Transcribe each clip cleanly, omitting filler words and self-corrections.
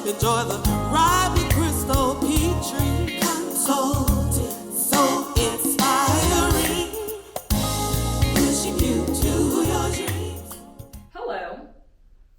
Enjoy the ride with Crystal Petry, consulting, so inspiring, pushing you to your dreams. Hello,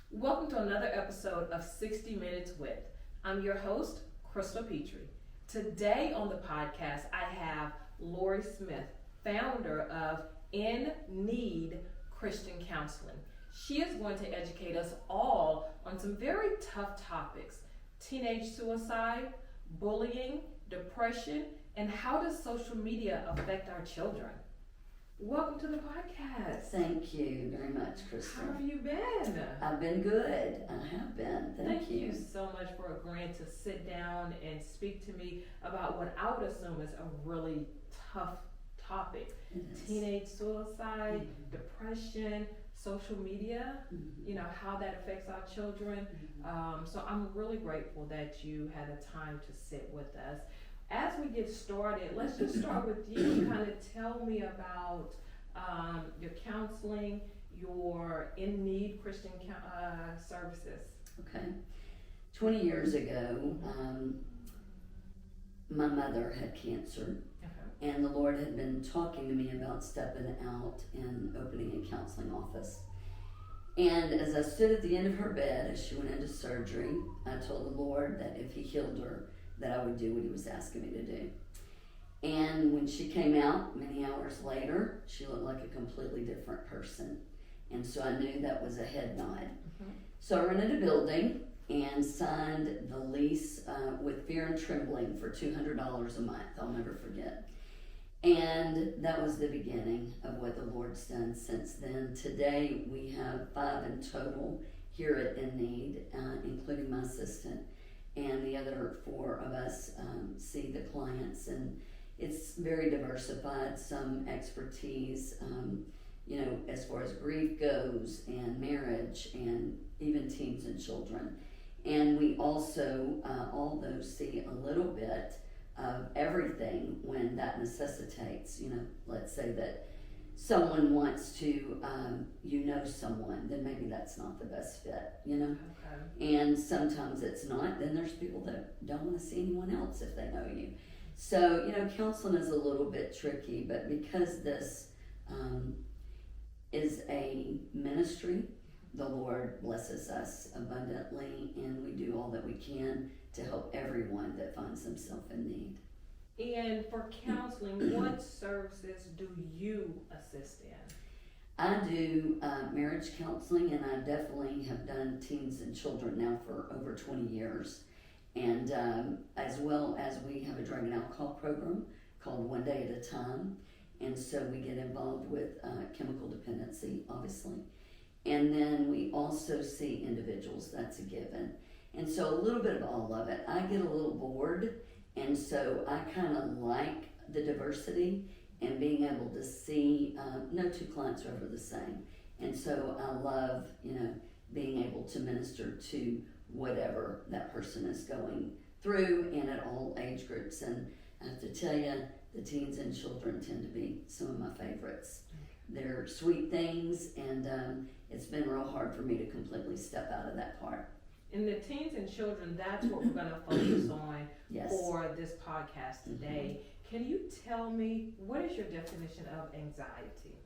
welcome to another episode of 60 Minutes With. I'm your host, Crystal Petry. Today on the podcast, I have Laurie Smith, founder of In Need Christian Counseling. She is going to educate us all on some very tough topics: teenage suicide, bullying, depression, and how does social media affect our children. Welcome to the podcast. Thank you very much, Crystal. How have you been? I've been good. I have been. Thank you. Thank you so much for agreeing to sit down and speak to me about what I would assume is a really tough topic. Teenage suicide, depression, social media, you know, how that affects our children. So I'm really grateful that you had the time to sit with us. As we get started, let's just start with you. Kind of tell me about your counseling, your In Need Christian services. Okay. 20 years ago, my mother had cancer. And the Lord had been talking to me about stepping out and opening a counseling office. And as I stood at the end of her bed as she went into surgery, I told the Lord that if He healed her, that I would do what He was asking me to do. And when she came out many hours later, she looked like a completely different person. And so I knew that was a head nod. So I rented a building and signed the lease with fear and trembling for $200 a month. I'll never forget. And that was the beginning of what the Lord's done since then. Today we have 5 in total here at In Need, including my assistant, and the other 4 of us see the clients. And it's very diversified, some expertise, you know, as far as grief goes, and marriage, and even teens and children. And we also, although see a little bit of everything when that necessitates, you know, let's say that someone wants to, you know someone, then maybe that's not the best fit, you know? Okay. And sometimes it's not. Then there's people that don't want to see anyone else if they know you. So, you know, counseling is a little bit tricky, but because this is a ministry, the Lord blesses us abundantly, and we do all that we can to help everyone that finds themselves in need. And for counseling, what services do you assist in? I do marriage counseling, and I definitely have done teens and children now for over 20 years. And as well as we have a drug and alcohol program called One Day at a Time. And so we get involved with chemical dependency, obviously. And then we also see individuals, that's a given. And so a little bit of all of it. I get a little bored, and so I kind of like the diversity and being able to see no 2 clients are ever the same. And so I love, you know, being able to minister to whatever that person is going through, and at all age groups. And I have to tell you, the teens and children tend to be some of my favorites. They're sweet things, and it's been real hard for me to completely step out of that part. In the teens and children, that's what we're going to focus on Yes. for this podcast today. Can you tell me, what is your definition of anxiety?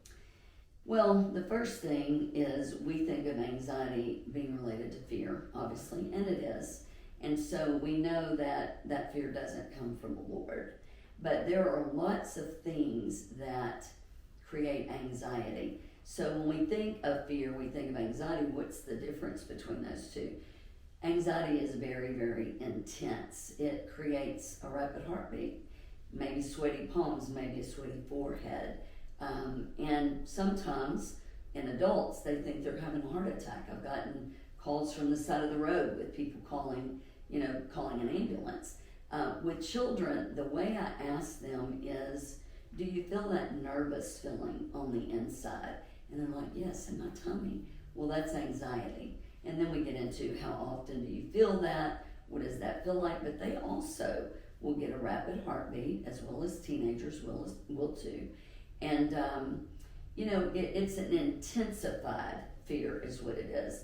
Well, the first thing is we think of anxiety being related to fear, obviously, and it is. And so we know that that fear doesn't come from the Lord. But there are lots of things that create anxiety. So when we think of fear, we think of anxiety. What's the difference between those two? Anxiety is very, very intense. It creates a rapid heartbeat, maybe sweaty palms, maybe a sweaty forehead. And sometimes in adults, they think they're having a heart attack. I've gotten calls from the side of the road with people calling an ambulance. With children, the way I ask them is, do you feel that nervous feeling on the inside? And they're like, yes, in my tummy. Well, that's anxiety. And then we get into how often do you feel that? What does that feel like? But they also will get a rapid heartbeat, as well as teenagers will too. And, it's an intensified fear is what it is.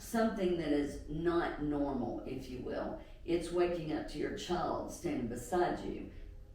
something that is not normal, if you will. It's waking up to your child standing beside you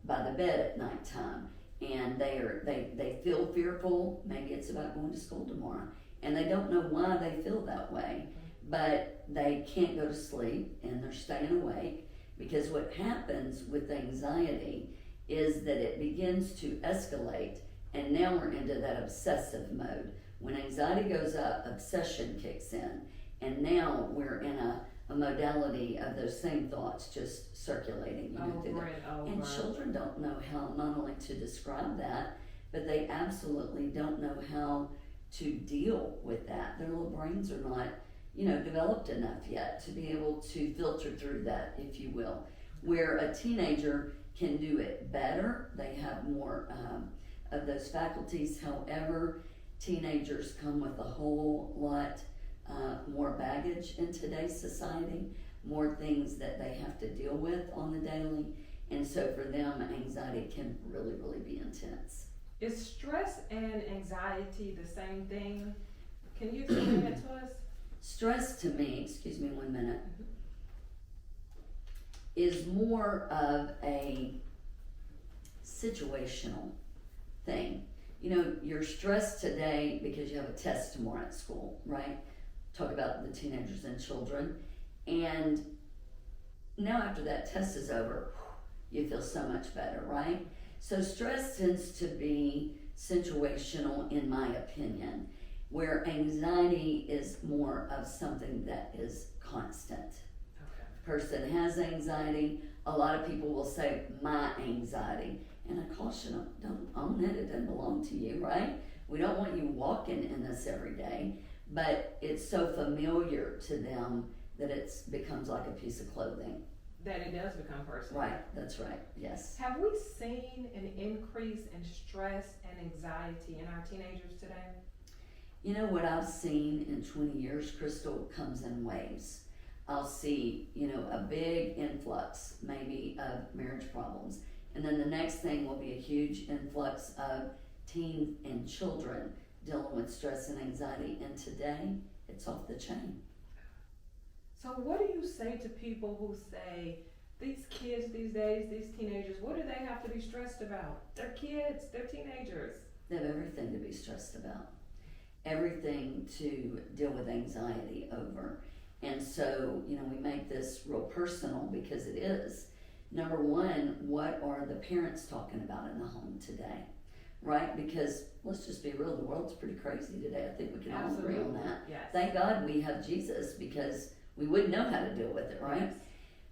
by the bed at nighttime, and they feel fearful. Maybe it's about going to school tomorrow, and they don't know why they feel that way, but they can't go to sleep and they're staying awake, because what happens with anxiety is that it begins to escalate, and now we're into that obsessive mode. When anxiety goes up, obsession kicks in, and now we're in a modality of those same thoughts just circulating. And children don't know how not only to describe that, but they absolutely don't know how to deal with that. Their little brains are not, developed enough yet to be able to filter through that, if you will. Where a teenager can do it better, they have more of those faculties. However, teenagers come with a whole lot more baggage in today's society, more things that they have to deal with on the daily, and so for them, anxiety can really, really be intense. Is stress and anxiety the same thing? Can you explain that to us? Stress to me, excuse me 1 minute, is more of a situational thing. You're stressed today because you have a test tomorrow at school, right? Talk about the teenagers and children. And now after that test is over, you feel so much better, right? So stress tends to be situational, in my opinion, where anxiety is more of something that is constant. Okay. Person has anxiety. A lot of people will say, my anxiety. And I caution them, don't own it, it doesn't belong to you, right? We don't want you walking in this every day, but it's so familiar to them that it becomes like a piece of clothing. That it does become personal. Right, that's right, yes. Have we seen an increase in stress and anxiety in our teenagers today? What I've seen in 20 years, Crystal, comes in waves. I'll see, a big influx maybe of marriage problems. And then the next thing will be a huge influx of teens and children dealing with stress and anxiety. And today, it's off the chain. So what do you say to people who say, these kids these days, these teenagers, what do they have to be stressed about? They're kids, they're teenagers. They have everything to be stressed about. Everything to deal with anxiety over. And so, we make this real personal because it is. Number one, what are the parents talking about in the home today? Right? Because let's just be real, the world's pretty crazy today. I think we can all agree on that. Yes. Thank God we have Jesus, because we wouldn't know how to deal with it, right? Yes.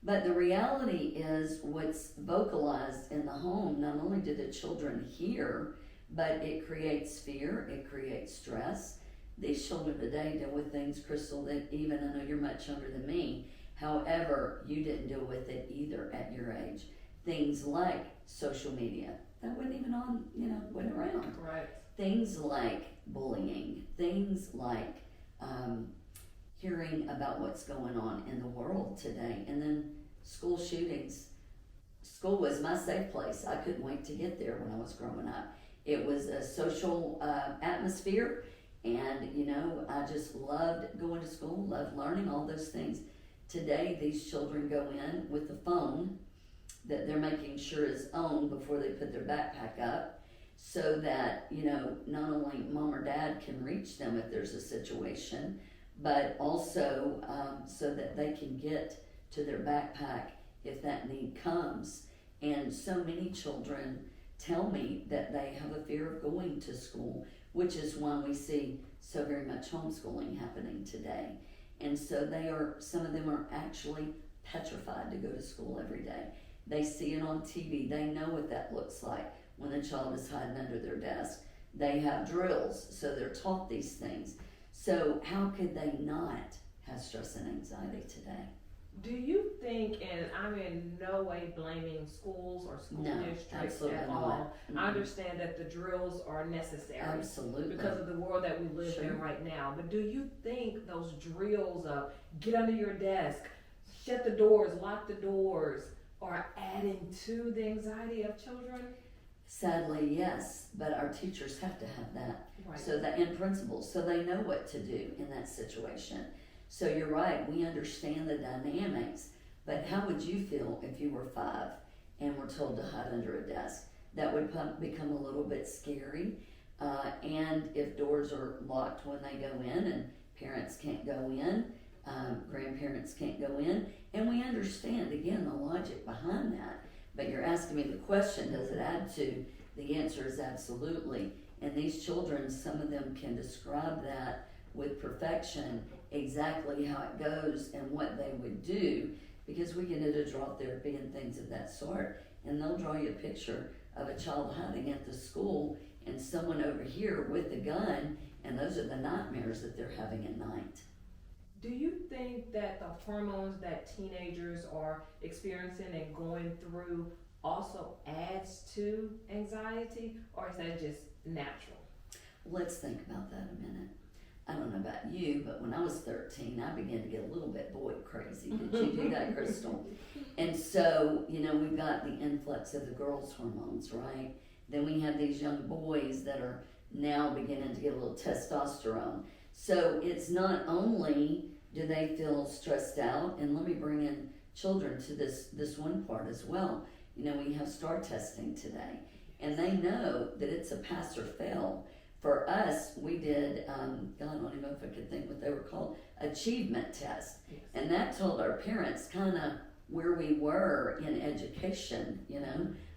But the reality is what's vocalized in the home, not only do the children hear, but it creates fear, it creates stress. These children today deal with things, Crystal, that even, I know you're much younger than me, however, you didn't deal with it either at your age. Things like social media, that wasn't even on, wasn't around. Right. Things like bullying, things like hearing about what's going on in the world today, and then school shootings. School was my safe place. I couldn't wait to get there when I was growing up. It was a social atmosphere, and I just loved going to school, loved learning all those things. Today, these children go in with the phone that they're making sure is owned before they put their backpack up, so that, not only mom or dad can reach them if there's a situation, but also so that they can get to their backpack if that need comes. And so many children tell me that they have a fear of going to school, which is why we see so very much homeschooling happening today. And so some of them are actually petrified to go to school every day. They see it on TV. They know what that looks like when the child is hiding under their desk. They have drills, so they're taught these things. So how could they not have stress and anxiety today? Do you think, and I'm in no way blaming schools or school districts at all. Mm-hmm. I understand that the drills are necessary. Absolutely. Because of the world that we live in right now. But do you think those drills of get under your desk, shut the doors, lock the doors, are adding to the anxiety of children? Sadly, yes, but our teachers have to have that. Right. So that in principles, so they know what to do in that situation. So you're right, we understand the dynamics, but how would you feel if you were 5 and were told to hide under a desk? That would become a little bit scary. And if doors are locked when they go in and parents can't go in, grandparents can't go in, and we understand, again, the logic behind that. But you're asking me the question, does it add to? The answer is absolutely. And these children, some of them can describe that with perfection, exactly how it goes and what they would do, because we get into drop therapy and things of that sort, and they'll draw you a picture of a child hiding at the school and someone over here with a gun, and those are the nightmares that they're having at night. Do you think that the hormones that teenagers are experiencing and going through also adds to anxiety, or is that just natural? Let's think about that a minute. I don't know about you, but when I was 13, I began to get a little bit boy crazy. Did you do that, Crystal? And so, we've got the influx of the girls' hormones, right? Then we have these young boys that are now beginning to get a little testosterone. So it's not only do they feel stressed out, and let me bring in children to this one part as well. We have STAR testing today, and they know that it's a pass or fail. For us, we did, God, I don't even know if I could think what they were called, achievement test. Yes. And that told our parents kind of where we were in education,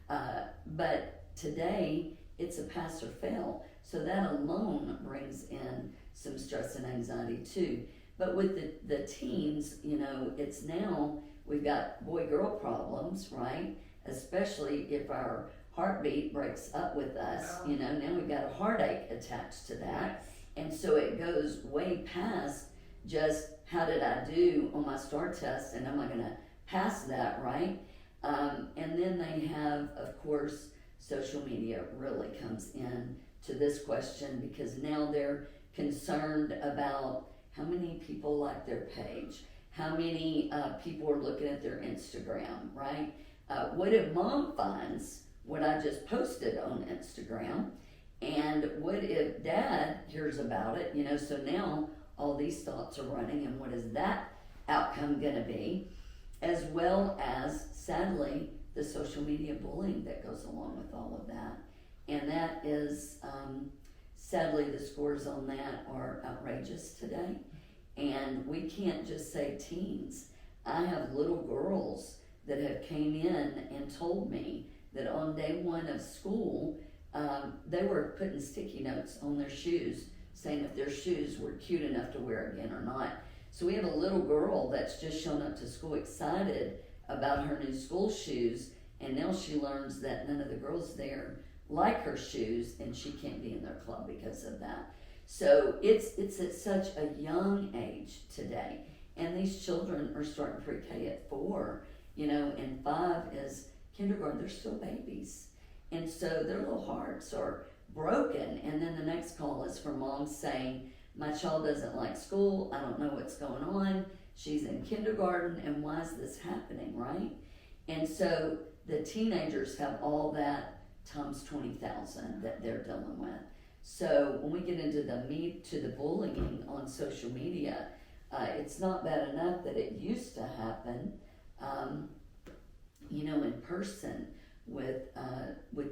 but today it's a pass or fail. So that alone brings in some stress and anxiety too. But with the teens, it's now we've got boy-girl problems, right? Especially if our heartbeat breaks up with us, now we've got a heartache attached to that. And so it goes way past just how did I do on my STAR test and am I going to pass that, right? And then they have, of course, social media really comes in to this question, because now they're concerned about how many people like their page, how many people are looking at their Instagram, right? What if mom finds what I just posted on Instagram, and what if dad hears about it, so now all these thoughts are running, and what is that outcome going to be, as well as, sadly, the social media bullying that goes along with all of that. And that is, sadly, the scores on that are outrageous today, and we can't just say teens. I have little girls that have came in and told me that on day 1 of school, they were putting sticky notes on their shoes saying if their shoes were cute enough to wear again or not. So we have a little girl that's just shown up to school excited about her new school shoes, and now she learns that none of the girls there like her shoes, and she can't be in their club because of that. So it's at such a young age today, and these children are starting pre-K at 4, and 5 is kindergarten. They're still babies, and so their little hearts are broken. And then the next call is from moms saying, my child doesn't like school, I don't know what's going on, she's in kindergarten, and why is this happening, right? And so the teenagers have all that times 20,000 that they're dealing with. So when we get into the meat to the bullying on social media, it's not bad enough that it used to happen, in person with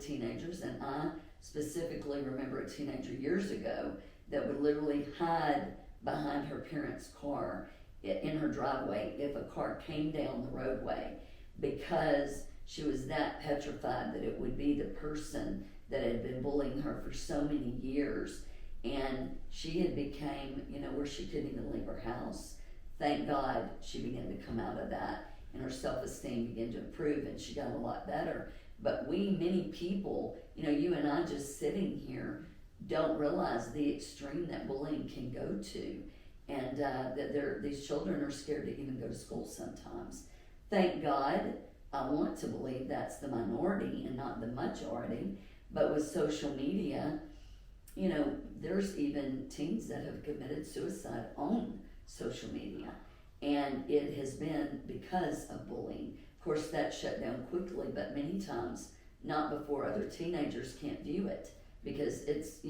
teenagers. And I specifically remember a teenager years ago that would literally hide behind her parents' car in her driveway if a car came down the roadway, because she was that petrified that it would be the person that had been bullying her for so many years. And she had became, where she couldn't even leave her house. Thank God she began to come out of that, and her self-esteem began to improve, and she got a lot better. But many people, you and I just sitting here, don't realize the extreme that bullying can go to, and that these children are scared to even go to school sometimes. Thank God, I want to believe that's the minority and not the majority. But with social media, there's even teens that have committed suicide on social media, and it has been because of bullying. Of course, that shut down quickly, but many times not before other teenagers can't view it, because it's,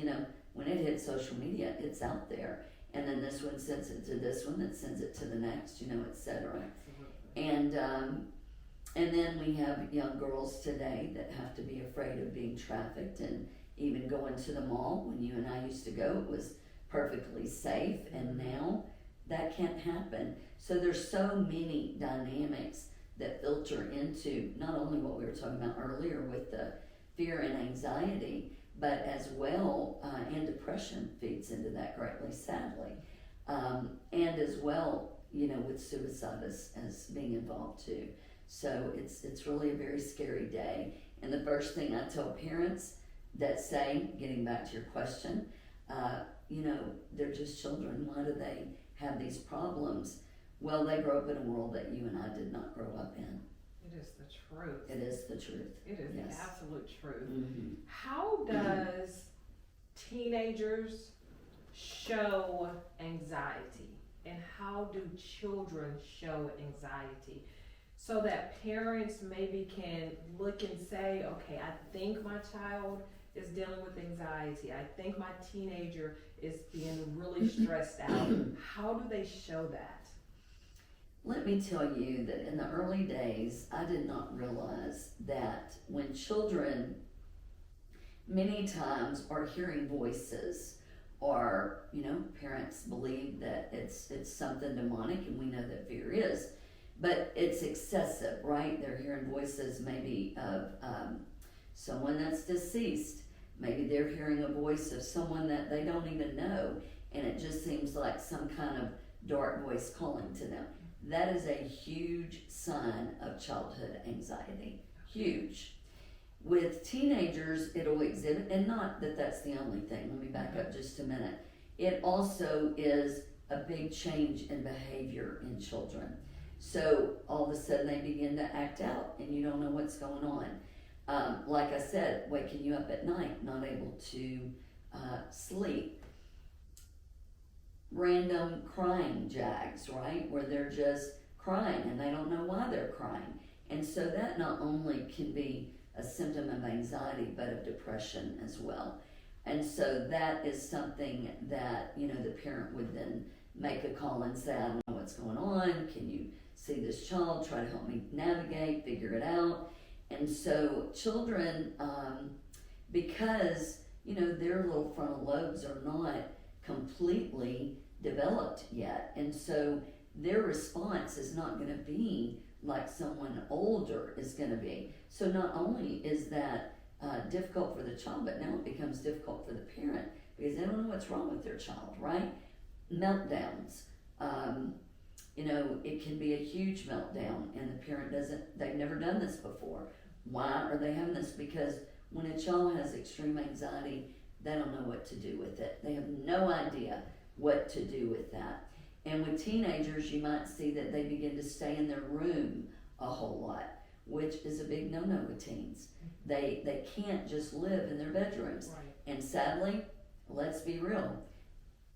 when it hits social media, it's out there. and then this one sends it to this one that sends it to the next, etc. Absolutely. And then we have young girls today that have to be afraid of being trafficked, and even going to the mall. When you and I used to go, it was perfectly safe, and now that can't happen. So there's so many dynamics that filter into not only what we were talking about earlier with the fear and anxiety, but as well, and depression feeds into that greatly, sadly. And as well, with suicide as being involved too. So it's really a very scary day. And the first thing I tell parents that say, getting back to your question, they're just children. Why do they have these problems? Well, they grow up in a world that you and I did not grow up in. It is the truth. It is the truth. It is Yes. the absolute truth. Mm-hmm. How does teenagers show anxiety, and how do children show anxiety? So that parents maybe can look and say, okay, I think my child is dealing with anxiety. I think my teenager is being really stressed out. How do they show that? Let me tell you that in the early days, I did not realize that when children many times are hearing voices, or parents believe that it's something demonic, and we know that fear is, but it's excessive, right? They're hearing voices maybe of someone that's deceased. Maybe they're hearing a voice of someone that they don't even know, and it just seems like some kind of dark voice calling to them. That is a huge sign of childhood anxiety. Huge. With teenagers, it'll exhibit, and not that that's the only thing. Let me back up just a minute. It also is a big change in behavior in children. So all of a sudden they begin to act out, and you don't know what's going on. Like I said, waking you up at night, not able to sleep. Random crying jags, right? Where they're just crying and they don't know why they're crying. And so that not only can be a symptom of anxiety, but of depression as well. And so that is something that, the parent would then make a call and say, I don't know what's going on. Can you see this child? Try to help me navigate, figure it out. And so children, because, their little frontal lobes are not completely developed yet. And so their response is not going to be like someone older is going to be. So not only is that difficult for the child, but now it becomes difficult for the parent because they don't know what's wrong with their child, right? Meltdowns. It can be a huge meltdown, and the parent they've never done this before. Why are they having this? Because when a child has extreme anxiety, they don't know what to do with it. They have no idea what to do with that. And with teenagers, you might see that they begin to stay in their room a whole lot, which is a big no-no with teens. They can't just live in their bedrooms. Right. And sadly, let's be real.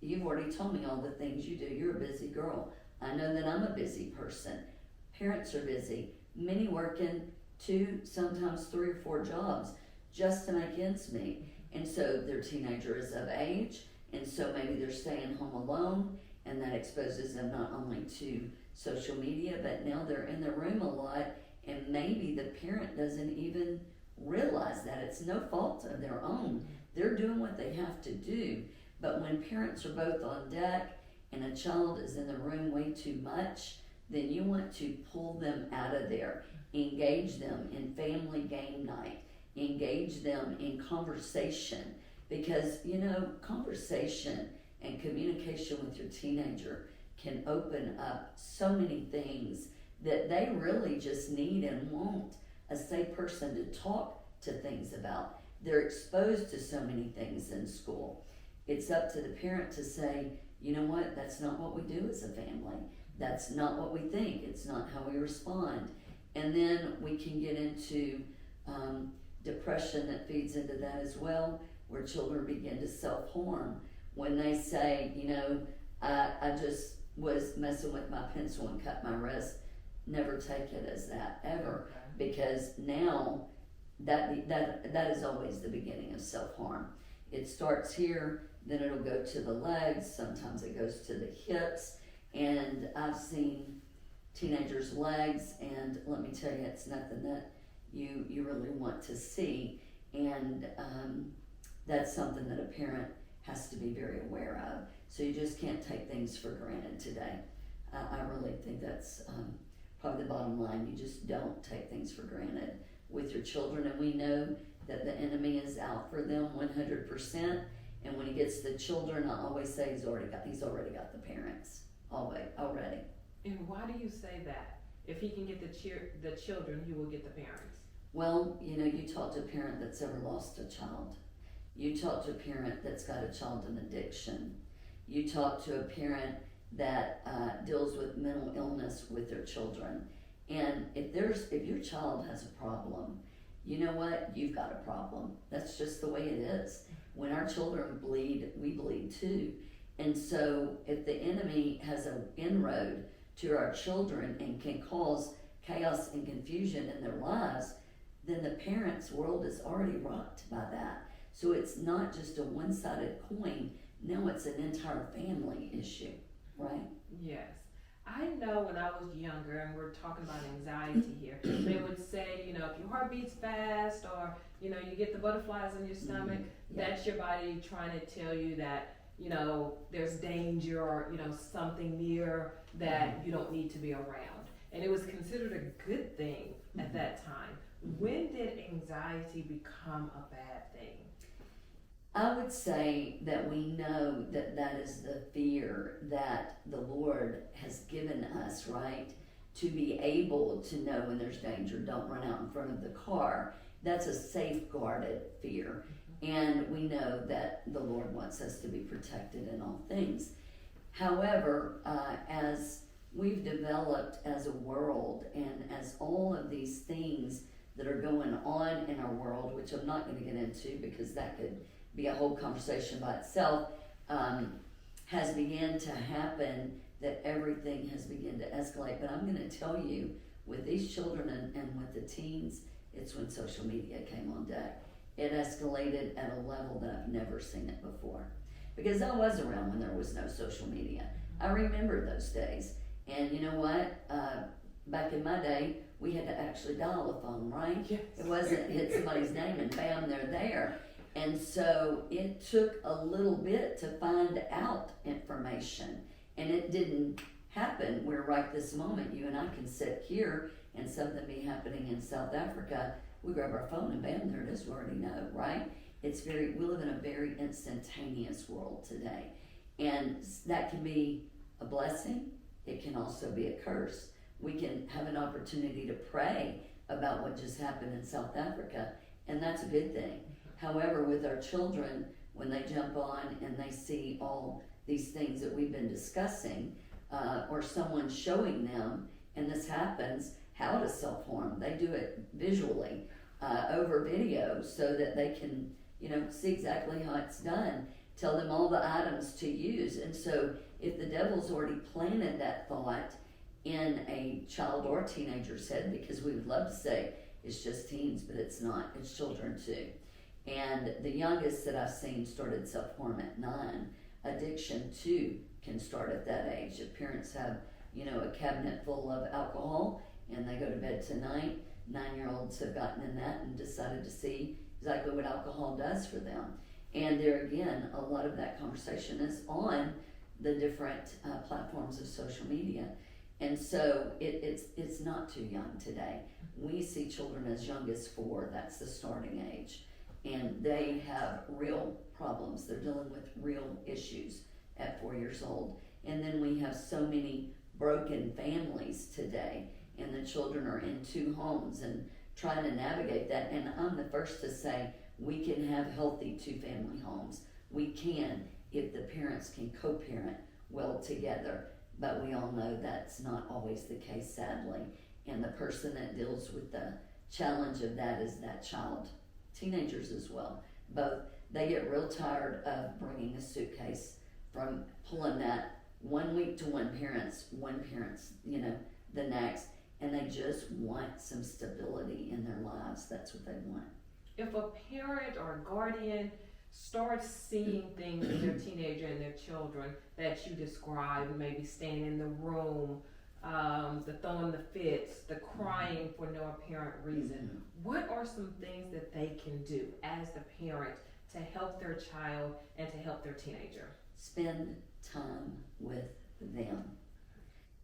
You've already told me all the things you do. You're a busy girl. I know that I'm a busy person. Parents are busy. Many working 2, sometimes 3 or 4 jobs just to make ends meet. And so their teenager is of age, and so maybe they're staying home alone, and that exposes them not only to social media, but now they're in their room a lot, and maybe the parent doesn't even realize that. It's no fault of their own. They're doing what they have to do. But when parents are both on deck and a child is in the room way too much, then you want to pull them out of there. Engage them in family game night. Engage them in conversation. Because, conversation and communication with your teenager can open up so many things that they really just need and want a safe person to talk to things about. They're exposed to so many things in school. It's up to the parent to say, you know what, that's not what we do as a family. That's not what we think. It's not how we respond. And then we can get into depression that feeds into that as well, where children begin to self-harm. When they say, I just was messing with my pencil and cut my wrist, never take it as that, ever. Okay. Because now that is always the beginning of self-harm. It starts here, then it'll go to the legs, sometimes it goes to the hips, and I've seen teenagers' legs, and let me tell you, it's nothing that you really want to see, and that's something that a parent has to be very aware of. So you just can't take things for granted today. I really think that's probably the bottom line. You just don't take things for granted with your children, and we know that the enemy is out for them 100%. And when he gets the children, I always say he's already got the parents already. And why do you say that? If he can get the children, he will get the parents. Well, you talk to a parent that's ever lost a child. You talk to a parent that's got a child in addiction. You talk to a parent that deals with mental illness with their children. And if your child has a problem, you know what? You've got a problem. That's just the way it is. When our children bleed, we bleed too. And so if the enemy has an inroad to our children and can cause chaos and confusion in their lives, then the parent's world is already rocked by that. So it's not just a one-sided coin. Now it's an entire family issue, right? Yes. I know when I was younger, and we're talking about anxiety here, they would say, if your heart beats fast, or, you get the butterflies in your stomach, that's your body trying to tell you that, there's danger, or, something near that you don't need to be around. And it was considered a good thing at that time. When did anxiety become a bad thing? I would say that we know that is the fear that the Lord has given us, right? To be able to know when there's danger. Don't run out in front of the car. That's a safeguarded fear. And we know that the Lord wants us to be protected in all things. However, as we've developed as a world, and as all of these things that are going on in our world, which I'm not going to get into because that could be a whole conversation by itself, has begun to happen, that everything has begun to escalate. But I'm going to tell you, with these children and with the teens, it's when social media came on deck. It escalated at a level that I've never seen it before. Because I was around when there was no social media. I remember those days. And you know what? Back in my day, we had to actually dial a phone, right? Yes. It wasn't hit somebody's name and bam, they're there. And so it took a little bit to find out information, and it didn't happen where right this moment you and I can sit here and something be happening in South Africa, we grab our phone and bam, there it is, we already know, right? We live in a very instantaneous world today, and that can be a blessing, it can also be a curse. We can have an opportunity to pray about what just happened in South Africa, and that's a good thing. However, with our children, when they jump on and they see all these things that we've been discussing, or someone showing them, and this happens, how to self-harm, they do it visually over video so that they can, see exactly how it's done, tell them all the items to use. And so if the devil's already planted that thought in a child or teenager's head, because we would love to say it's just teens, but it's not, it's children too. And the youngest that I've seen started self-harm at 9. Addiction too can start at that age. If parents have, a cabinet full of alcohol and they go to bed tonight, 9-year-olds have gotten in that and decided to see exactly what alcohol does for them. And there again, a lot of that conversation is on the different platforms of social media. And so it's not too young today. We see children as young as 4, that's the starting age. And they have real problems. They're dealing with real issues at 4 years old. And then we have so many broken families today, and the children are in 2 homes and trying to navigate that. And I'm the first to say we can have healthy 2-family homes. We can, if the parents can co-parent well together. But we all know that's not always the case, sadly. And the person that deals with the challenge of that is that child. Teenagers as well. Both, they get real tired of bringing a suitcase, from pulling that 1 week to one parent's, the next, and they just want some stability in their lives. That's what they want. If a parent or a guardian start seeing things in their teenager and their children that you described, maybe staying in the room, the throwing the fits, the crying for no apparent reason, what are some things that they can do as the parent to help their child and to help their teenager? Spend time with them.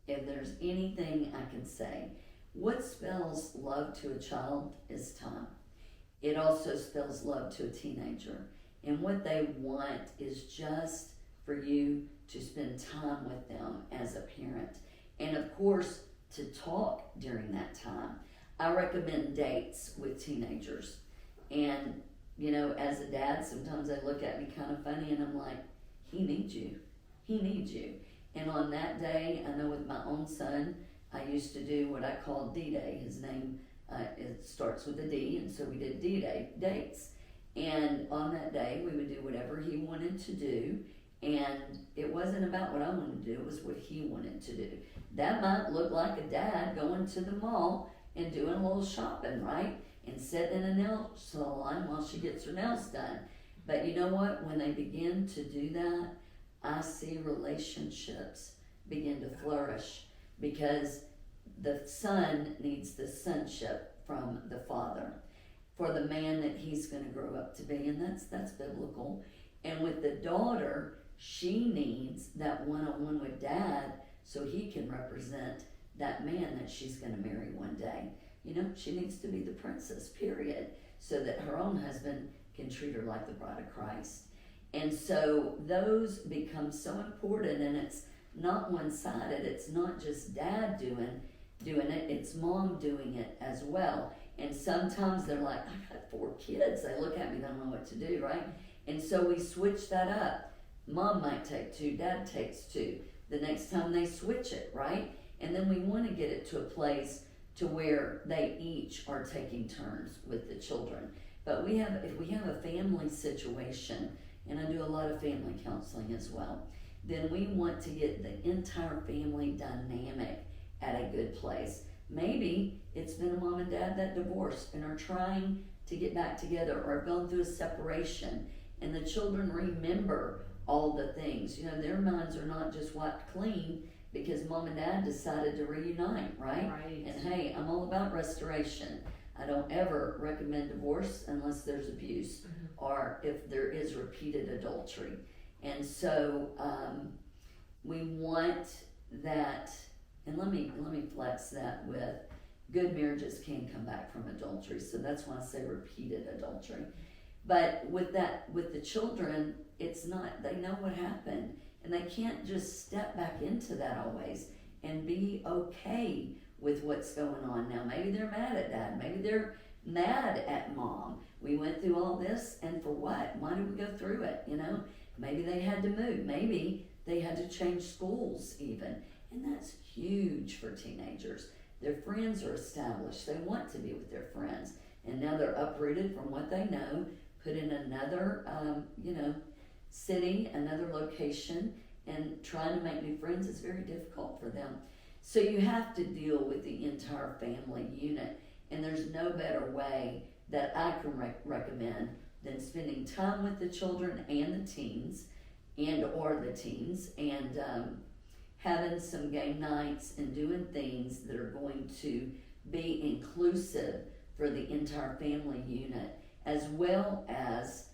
If there's anything I can say, what spells love to a child is time. It also spells love to a teenager. And what they want is just for you to spend time with them as a parent. And of course, to talk during that time. I recommend dates with teenagers. And, you know, as a dad, sometimes they look at me kind of funny and I'm like, he needs you. He needs you. And on that day, I know with my own son, I used to do what I call D-Day. His name, it starts with a D, and so we did D-Day dates. And on that day, we would do whatever he wanted to do, and it wasn't about what I wanted to do, it was what he wanted to do. That might look like a dad going to the mall and doing a little shopping, right? And sitting in a nail salon while she gets her nails done. But you know what? When they begin to do that, I see relationships begin to flourish because the son needs the sonship from the father for the man that he's going to grow up to be, and that's biblical. And with the daughter, she needs that one-on-one with dad so he can represent that man that she's going to marry one day. You know, she needs to be the princess, period, so that her own husband can treat her like the bride of Christ. And so those become so important, and it's not one-sided. It's not just dad doing it, it's mom doing it as well. And sometimes they're like, I got 4 kids. They look at me, they don't know what to do, right? And so we switch that up. Mom might take 2, dad takes 2. The next time they switch it, right? And then we want to get it to a place to where they each are taking turns with the children. But if we have a family situation, and I do a lot of family counseling as well, then we want to get the entire family dynamic at a good place. Maybe it's been a mom and dad that divorced and are trying to get back together or have gone through a separation, and the children remember all the things. You know, their minds are not just wiped clean because mom and dad decided to reunite, right? And hey, I'm all about restoration. I don't ever recommend divorce unless there's abuse or if there is repeated adultery. And so we want that, and let me flex that with good marriages can come back from adultery. So that's why I say repeated adultery. But with the children, it's not, they know what happened, and they can't just step back into that always and be okay with what's going on now. Maybe they're mad at dad, maybe they're mad at mom. We went through all this, and for what? Why did we go through it, you know? Maybe they had to move, maybe they had to change schools even, and that's huge for teenagers. Their friends are established, they want to be with their friends, and now they're uprooted from what they know, put in another, city, another location, and trying to make new friends is very difficult for them. So you have to deal with the entire family unit, and there's no better way that I can recommend than spending time with the children and the teens, and having some game nights and doing things that are going to be inclusive for the entire family unit, as well as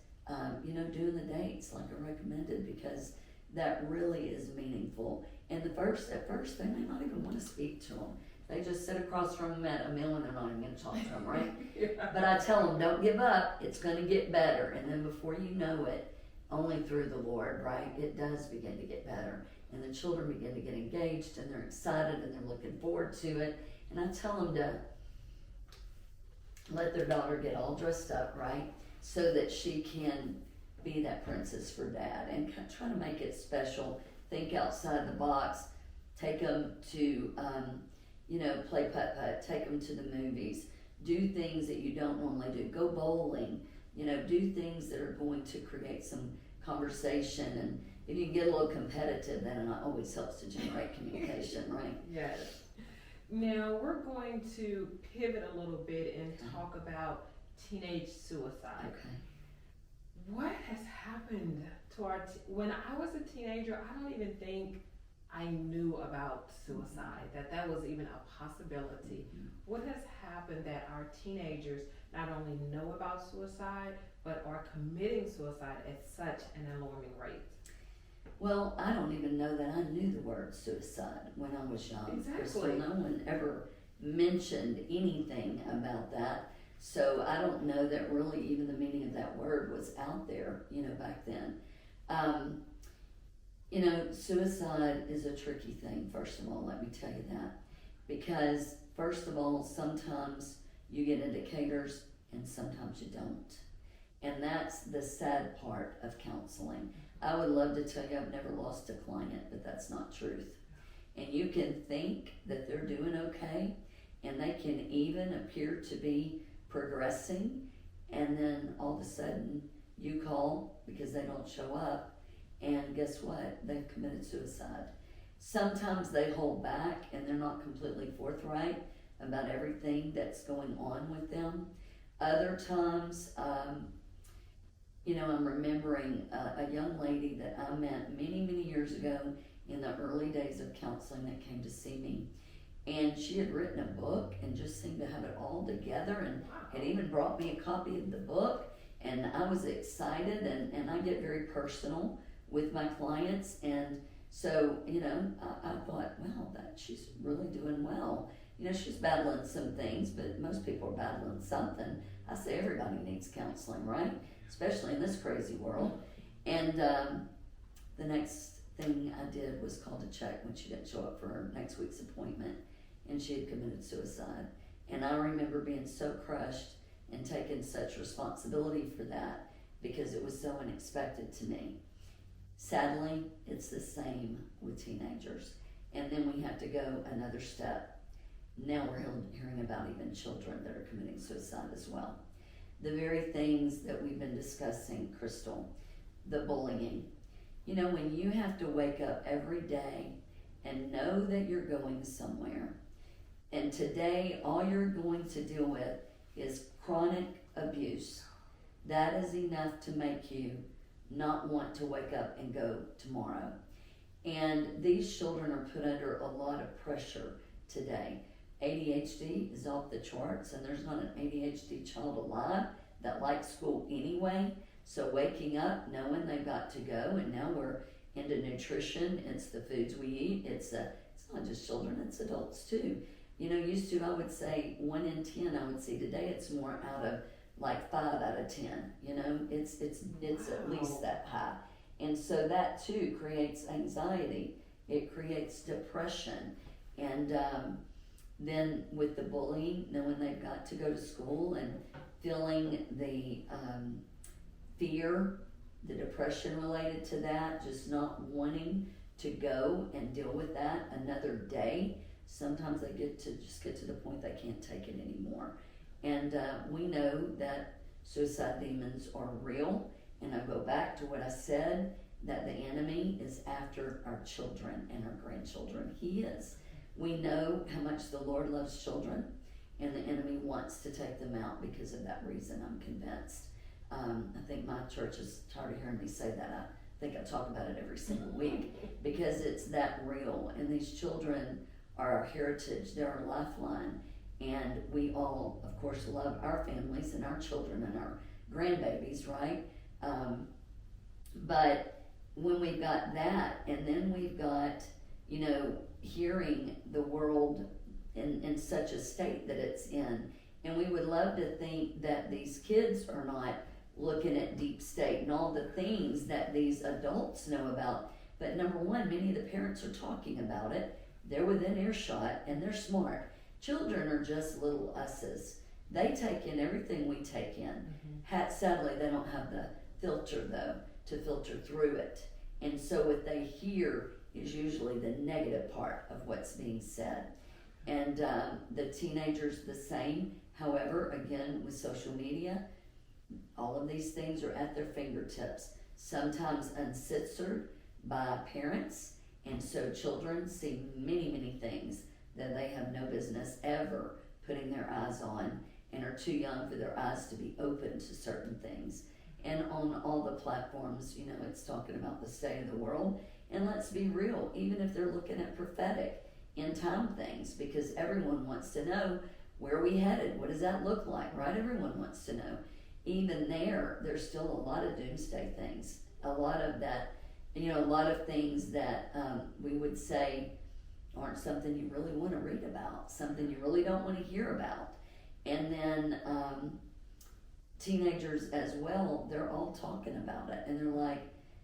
doing the dates like I recommended, because that really is meaningful. And at first they may not even want to speak to them. They just sit across from them at a meal and they're not even going to talk to them, right? But I tell them, don't give up, it's going to get better. And then before you know it, only through the Lord, right, it does begin to get better. And the children begin to get engaged, and they're excited, and they're looking forward to it. And I tell them to let their daughter get all dressed up, right, so that she can be that princess for dad, and try to make it special. Think outside the box. Take them to, play putt-putt. Take them to the movies. Do things that you don't normally do. Go bowling. Do things that are going to create some conversation. And if you can get a little competitive, then it always helps to generate communication, right? Yes. Now we're going to pivot a little bit and talk about teenage suicide. Okay. what has happened to when I was a teenager, I don't even think I knew about suicide, that was even a possibility. What has happened that our teenagers not only know about suicide, but are committing suicide at such an alarming rate? Well, I don't even know that I knew the word suicide when I was young. Exactly. Crystal, no one ever mentioned anything about that. So I don't know that really even the meaning of that word was out there, back then. Suicide is a tricky thing, first of all, let me tell you that. Because, first of all, sometimes you get indicators and sometimes you don't. And that's the sad part of counseling. I would love to tell you I've never lost a client, but that's not truth. And you can think that they're doing okay, and they can even appear to be progressing, and then all of a sudden you call because they don't show up, and guess what? They've committed suicide. Sometimes they hold back and they're not completely forthright about everything that's going on with them. Other times, I'm remembering a young lady that I met many, many years ago in the early days of counseling that came to see me. And she had written a book and just seemed to have it all together, and had even brought me a copy of the book. And I was excited, and I get very personal with my clients. And so, I thought, wow, she's really doing well. She's battling some things, but most people are battling something. I say everybody needs counseling, right? Especially in this crazy world. And the next thing I did was call to check when she didn't show up for her next week's appointment, and she had committed suicide. And I remember being so crushed and taking such responsibility for that because it was so unexpected to me. Sadly, it's the same with teenagers. And then we have to go another step. Now we're hearing about even children that are committing suicide as well. The very things that we've been discussing, Crystal, the bullying. When you have to wake up every day and know that you're going somewhere, and today all you're going to deal with is chronic abuse, that is enough to make you not want to wake up and go tomorrow. And these children are put under a lot of pressure today. ADHD is off the charts, and there's not an ADHD child alive that likes school anyway. So waking up, knowing they've got to go, and now we're into nutrition. It's the foods we eat. It's not just children, it's adults too. Used to I would say 1 in 10 I would see. Today it's more out of like 5 out of 10. It's at least that high. And so that too creates anxiety. It creates depression. And then with the bullying, knowing they've got to go to school and feeling the fear, the depression related to that, just not wanting to go and deal with that another day. Sometimes they get to the point they can't take it anymore. And we know that suicide demons are real. And I go back to what I said, that the enemy is after our children and our grandchildren. He is. We know how much the Lord loves children, and the enemy wants to take them out because of that reason, I'm convinced. I think my church is tired of hearing me say that. I think I talk about it every single week because it's that real. And these children are our heritage, they're our lifeline. And we all, of course, love our families and our children and our grandbabies, right? But when we've got that, and then we've got, hearing the world in such a state that it's in, and we would love to think that these kids are not looking at deep state and all the things that these adults know about. But number one, many of the parents are talking about it. They're within earshot and they're smart. Children are just little us's. They take in everything we take in. Sadly, they don't have the filter though to filter through it. And so what they hear is usually the negative part of what's being said. And the teenagers the same. However, again, with social media, all of these things are at their fingertips, sometimes uncensored by parents. And so children see many, many things that they have no business ever putting their eyes on, and are too young for their eyes to be open to certain things. And on all the platforms, you know, it's talking about the state of the world. And let's be real, even if they're looking at prophetic end time things, because everyone wants to know, where are we headed? What does that look like, right? Everyone wants to know. Even there's still a lot of doomsday things. A lot of that, you know, a lot of things that we would say aren't something you really want to read about, something you really don't want to hear about. And then teenagers as well, they're all talking about it, and they're like,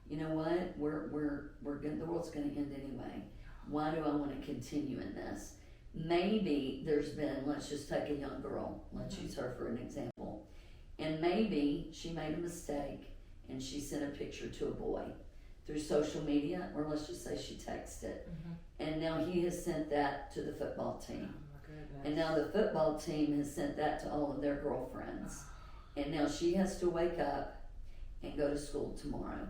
you know what, the world's going to end anyway. Why do I want to continue in this? Maybe there's been, let's just take a young girl, let's use her for an example, and maybe she made a mistake and she sent a picture to a boy through social media, or let's just say she texted, and now he has sent that to the football team. And now the football team has sent that to all of their girlfriends. And now she has to wake up and go to school tomorrow.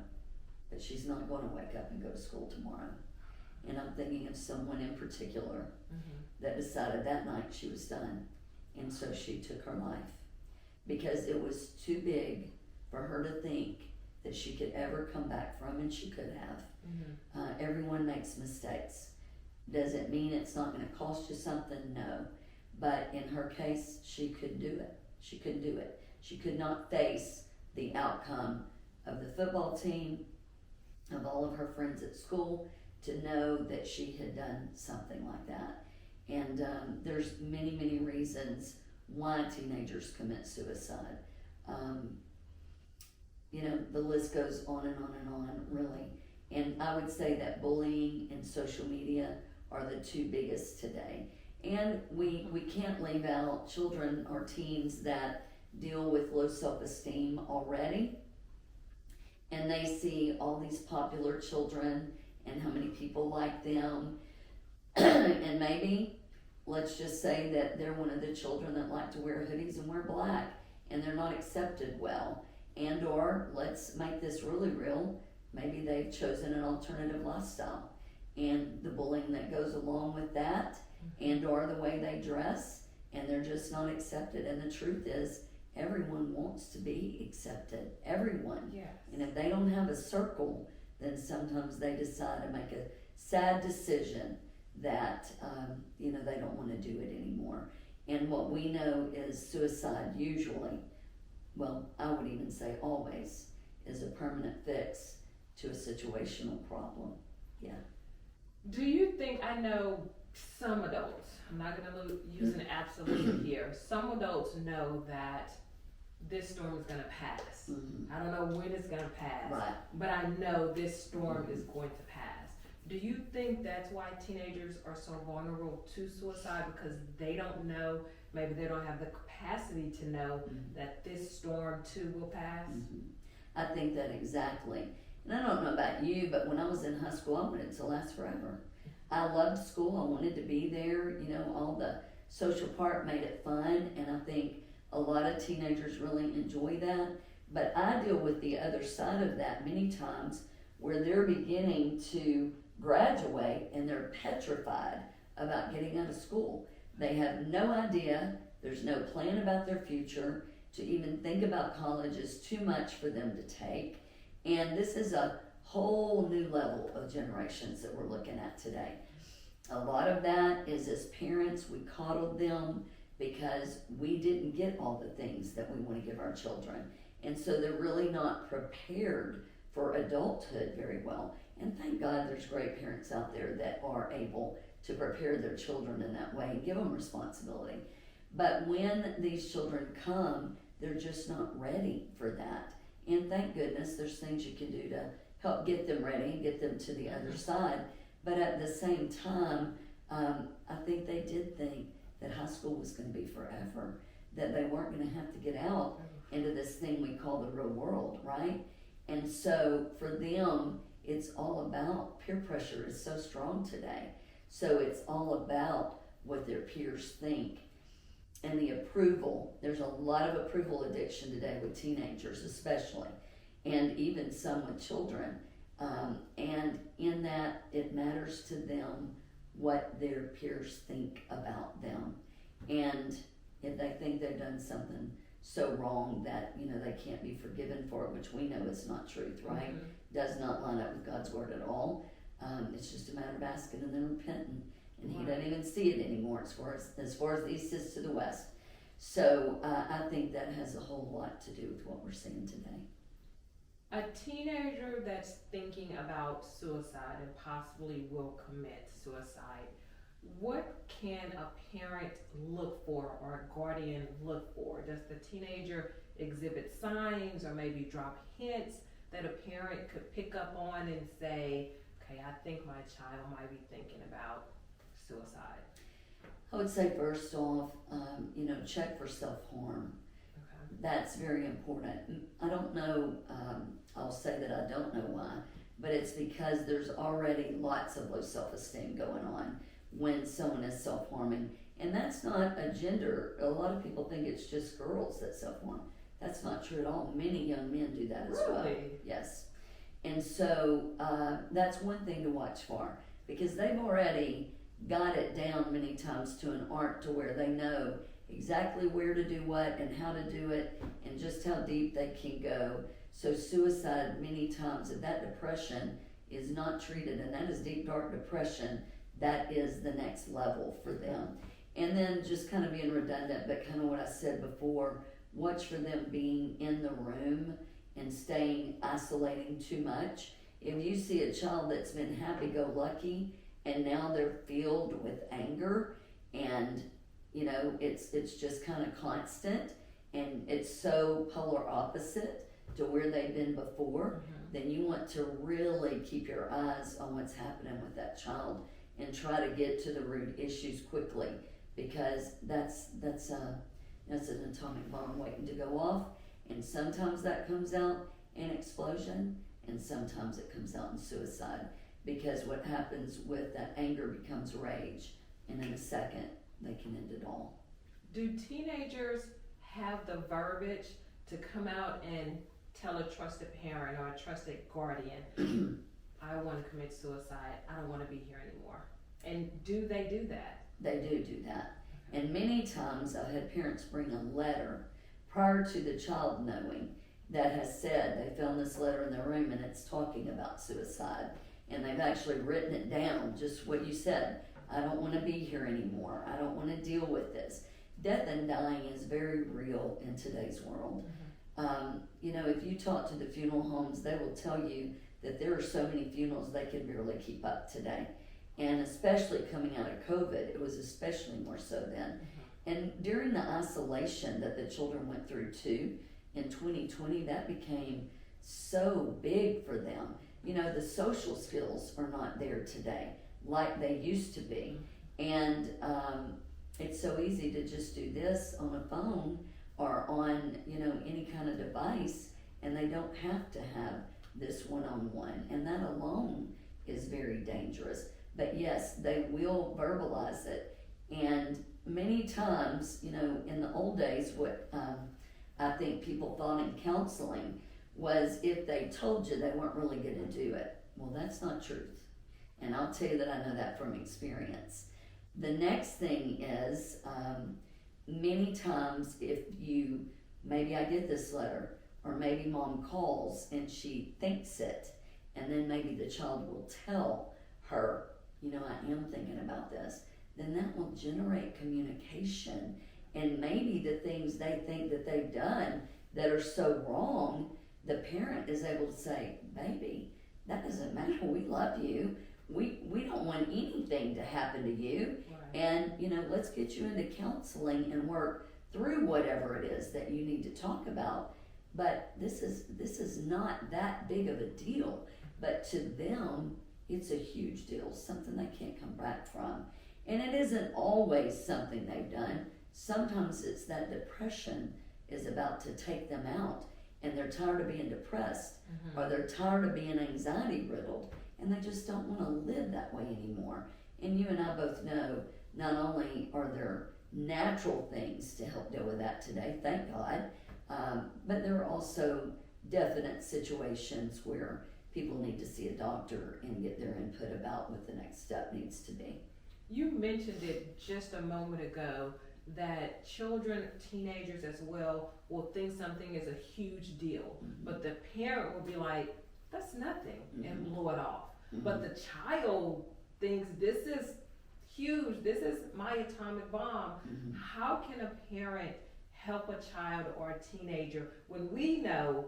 But she's not going to wake up and go to school tomorrow. And I'm thinking of someone in particular that decided that night she was done. And so she took her life. Because it was too big for her to think that she could ever come back from, and she could have. Everyone makes mistakes. Does it mean it's not going to cost you something? No. But in her case, she could do it. She couldn't do it. She could not face the outcome of the football team, of all of her friends at school, to know that she had done something like that. And there's many, many reasons why teenagers commit suicide. You know, the list goes on and on and on, really. And I would say that bullying and social media are the two biggest today. And we can't leave out children or teens that deal with low self-esteem already. And they see all these popular children and how many people like them. And maybe, let's just say that they're one of the children that like to wear hoodies and wear black, and they're not accepted well. And or, let's make this really real, maybe they've chosen an alternative lifestyle. And the bullying that goes along with that, and or the way they dress, and they're just not accepted. And the truth is, everyone wants to be accepted. Everyone. Yes. And if they don't have a circle, then sometimes they decide to make a sad decision that you know, they don't want to do it anymore. And what we know is suicide usually, well, I would even say always, is a permanent fix to a situational problem. Yeah. Do you think, I know some adults, I'm not going to use an absolute here, some adults know that this storm is going to pass. I don't know when it's going to pass, Right. but I know this storm is going to pass. Do you think that's why teenagers are so vulnerable to suicide, because they don't know, maybe they don't have the capacity to know that this storm too will pass? I think that exactly. And I don't know about you, but when I was in high school, I wanted it to last forever. I loved school. I wanted to be there. You know, all the social part made it fun, and I think a lot of teenagers really enjoy that. But I deal with the other side of that many times, where they're beginning to graduate and they're petrified about getting out of school. They have no idea. There's no plan about their future. To even think about college is too much for them to take. And this is a whole new level of generations that we're looking at today. A lot of that is, as parents, we coddled them because we didn't get all the things that we want to give our children. And so they're really not prepared for adulthood very well. And thank God there's great parents out there that are able to prepare their children in that way and give them responsibility. But when these children come, they're just not ready for that. And thank goodness there's things you can do to help get them ready and get them to the other side. But at the same time, I think they did think that high school was going to be forever, that they weren't going to have to get out into this thing we call the real world, right? And so for them, it's all about, peer pressure is so strong today. So it's all about what their peers think. And the approval, there's a lot of approval addiction today with teenagers especially, and even some with children. And in that, it matters to them what their peers think about them. And if they think they've done something so wrong that, they can't be forgiven for it, which we know is not truth, right? Does not line up with God's word at all. It's just a matter of asking and then repenting. And he doesn't even see it anymore as far as the east is to the west. So I think that has a whole lot to do with what we're seeing today. A teenager that's thinking about suicide and possibly will commit suicide, what can a parent look for or a guardian look for? Does the teenager exhibit signs or maybe drop hints that a parent could pick up on and say, okay, I think my child might be thinking about suicide? I would say first off, check for self-harm. Okay. That's very important. I don't know, I'll say that I don't know why, but it's because there's already lots of low self-esteem going on when someone is self-harming. And that's not a gender. A lot of people think it's just girls that self-harm. That's not true at all. Many young men do that as well. Yes. And so that's one thing to watch for, because they've already got it down many times to an art to where they know exactly where to do what and how to do it and just how deep they can go. So suicide many times, if that depression is not treated, and that is deep, dark depression, that is the next level for them. And then just kind of being redundant, but kind of what I said before, watch for them being in the room and staying isolating too much. If you see a child that's been happy-go-lucky and now they're filled with anger and it's just kind of constant and it's so polar opposite to where they've been before, then you want to really keep your eyes on what's happening with that child and try to get to the root issues quickly, because that's an atomic bomb waiting to go off. And sometimes that comes out in explosion, and sometimes it comes out in suicide, because what happens with that anger becomes rage, and in a second they can end it all. Do teenagers have the verbiage to come out and tell a trusted parent or a trusted guardian, I want to commit suicide, I don't want to be here anymore? And do they do that? They do that. And many times I've had parents bring a letter prior to the child knowing that has said they found this letter in their room and it's talking about suicide, and they've actually written it down, just what you said. I don't want to be here anymore. I don't want to deal with this. Death and dying is very real in today's world. If you talk to the funeral homes, they will tell you that there are so many funerals they can barely keep up today. And especially coming out of COVID, it was especially more so then. And during the isolation that the children went through too, in 2020, that became so big for them. The social skills are not there today like they used to be. And it's so easy to just do this on a phone or on, any kind of device, and they don't have to have this one-on-one. And that alone is very dangerous. But yes, they will verbalize it. And many times, in the old days, what I think people thought in counseling was if they told you, they weren't really going to do it. Well, that's not truth. And I'll tell you that I know that from experience. The next thing is, many times if maybe I get this letter, or maybe mom calls and she thinks it, and then maybe the child will tell her, I am thinking about this, then that will generate communication. And maybe the things they think that they've done that are so wrong, the parent is able to say, baby, that doesn't matter, we love you. We don't want anything to happen to you. Right. And, let's get you into counseling and work through whatever it is that you need to talk about. But this is not that big of a deal. But to them, it's a huge deal, something they can't come back from. And it isn't always something they've done. Sometimes it's that depression is about to take them out, and they're tired of being depressed, or they're tired of being anxiety riddled, and they just don't want to live that way anymore. And you and I both know, not only are there natural things to help deal with that today, thank God, but there are also definite situations where people need to see a doctor and get their input about what the next step needs to be. You mentioned it just a moment ago, that children, teenagers as well, will think something is a huge deal, but the parent will be like, that's nothing, and blow it off. But the child thinks this is huge, this is my atomic bomb. How can a parent help a child or a teenager when we know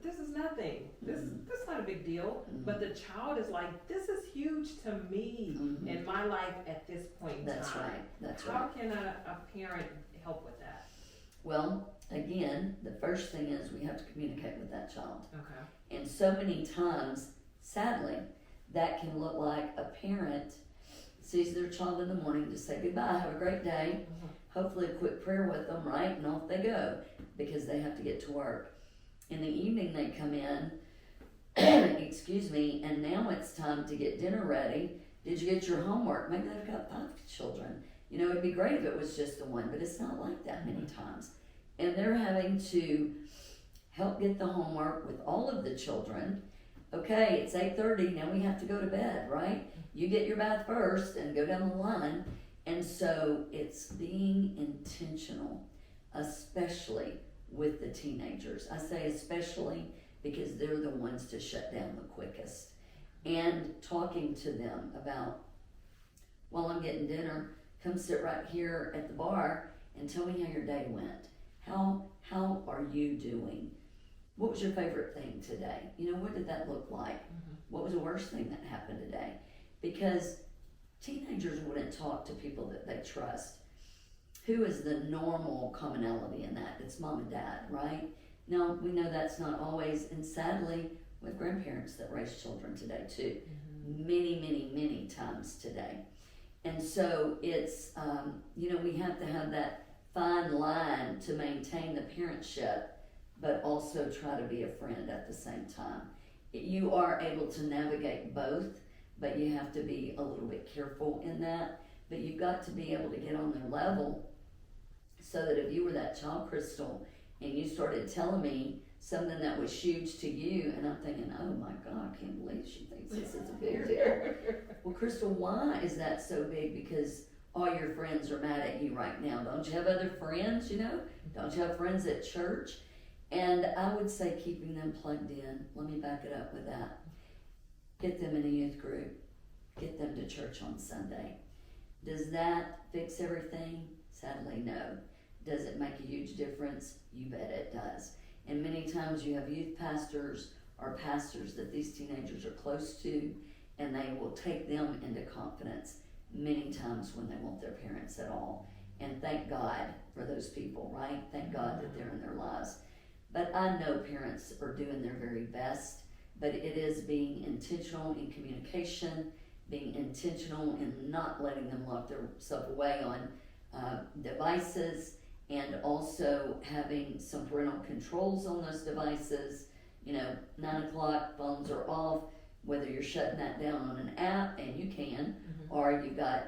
this is nothing, that's not a big deal, but the child is like, this is huge to me in my life at this point in That's time. right. That's right. How can a parent help with that? Well, again, the first thing is we have to communicate with that child. Okay. And so many times, sadly, that can look like a parent sees their child in the morning to say goodbye, have a great day, hopefully a quick prayer with them, right? And off they go because they have to get to work. In the evening they come in, excuse me, and now it's time to get dinner ready. Did you get your homework? Maybe they've got 5 children. You know, it'd be great if it was just the one, but it's not like that many times. And they're having to help get the homework with all of the children. Okay, it's 8:30, now we have to go to bed, right? You get your bath first and go down the line. And so it's being intentional, especially with the teenagers. I say especially because they're the ones to shut down the quickest. And talking to them about, while I'm getting dinner, come sit right here at the bar and tell me how your day went. How are you doing? What was your favorite thing today? You know, what did that look like? What was the worst thing that happened today? Because teenagers wouldn't talk to people that they trust. Who is the normal commonality in that? It's mom and dad, right? Now, we know that's not always, and sadly, we have grandparents that raise children today too. Many times today. And so it's, you know, we have to have that fine line to maintain the parentship, but also try to be a friend at the same time. You are able to navigate both, but you have to be a little bit careful in that. But you've got to be able to get on their level so that if you were that child, Crystal, and you started telling me something that was huge to you, and I'm thinking, oh my God, I can't believe she thinks this is a big deal. Well, Crystal, why is that so big? Because all your friends are mad at you right now. Don't you have other friends, you know? Don't you have friends at church? And I would say keeping them plugged in. Let me back it up with that. Get them in a youth group. Get them to church on Sunday. Does that fix everything? Sadly, no. Does it make a huge difference? You bet it does. And many times you have youth pastors or pastors that these teenagers are close to, and they will take them into confidence many times when they want their parents at all. And thank God for those people, right? Thank God that they're in their lives. But I know parents are doing their very best, but it is being intentional in communication, being intentional in not letting them lock themselves away on devices, and also having some parental controls on those devices. You know, 9 o'clock, phones are off, whether you're shutting that down on an app, and you can, or you've got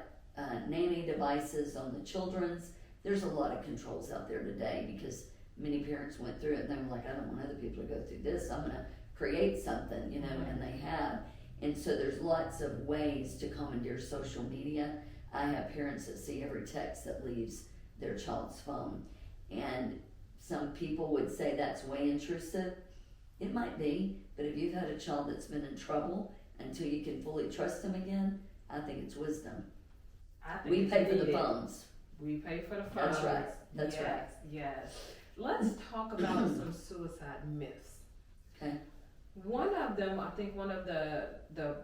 nanny devices on the children's. There's a lot of controls out there today because many parents went through it and they were like, I don't want other people to go through this. I'm going to create something, you know, and they have. And so there's lots of ways to commandeer social media. I have parents that see every text that leaves their child's phone. And some people would say that's way intrusive. It might be, but if you've had a child that's been in trouble until you can fully trust them again, I think it's wisdom. We pay for the phones. We pay for the phones. That's right. That's right. Yes. Let's talk about some suicide myths. Okay. One of them, I think one of the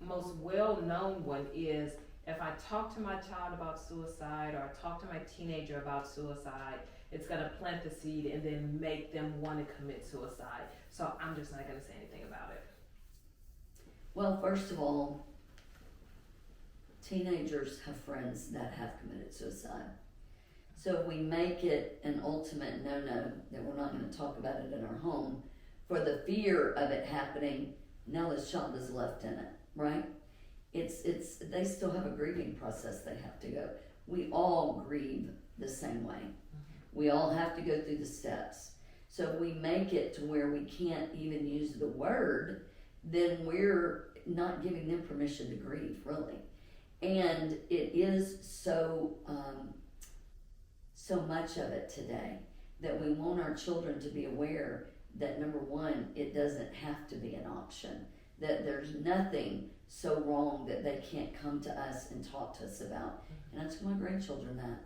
most well-known one is, if I talk to my child about suicide or I talk to my teenager about suicide, it's going to plant the seed and then make them want to commit suicide. So I'm just not going to say anything about it. Well, first of all, teenagers have friends that have committed suicide. So if we make it an ultimate no-no, that we're not going to talk about it in our home, for the fear of it happening, now this child is left in it, right? They still have a grieving process they have to go. We all grieve the same way. We all have to go through the steps. So if we make it to where we can't even use the word, then we're not giving them permission to grieve, really. And it is so so much of it today, that we want our children to be aware that, number one, it doesn't have to be an option, that there's nothing so wrong that they can't come to us and talk to us about. And I tell my grandchildren that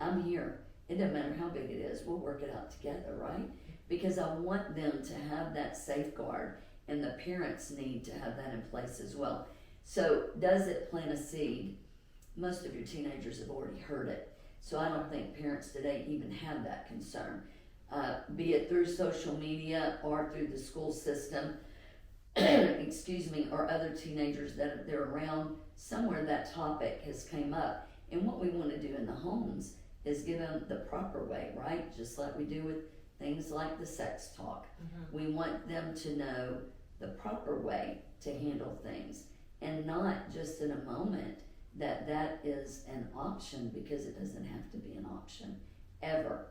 I'm here. It doesn't matter how big it is, we'll work it out together, right? Because I want them to have that safeguard, and the parents need to have that in place as well. So does it plant a seed? Most of your teenagers have already heard it. So I don't think parents today even have that concern. Be it through social media or through the school system, excuse me, or other teenagers that they're around, somewhere that topic has came up. And what we want to do in the homes is give them the proper way, right? Just like we do with things like the sex talk. We want them to know the proper way to handle things, and not just in a moment that is an option, because it doesn't have to be an option, ever.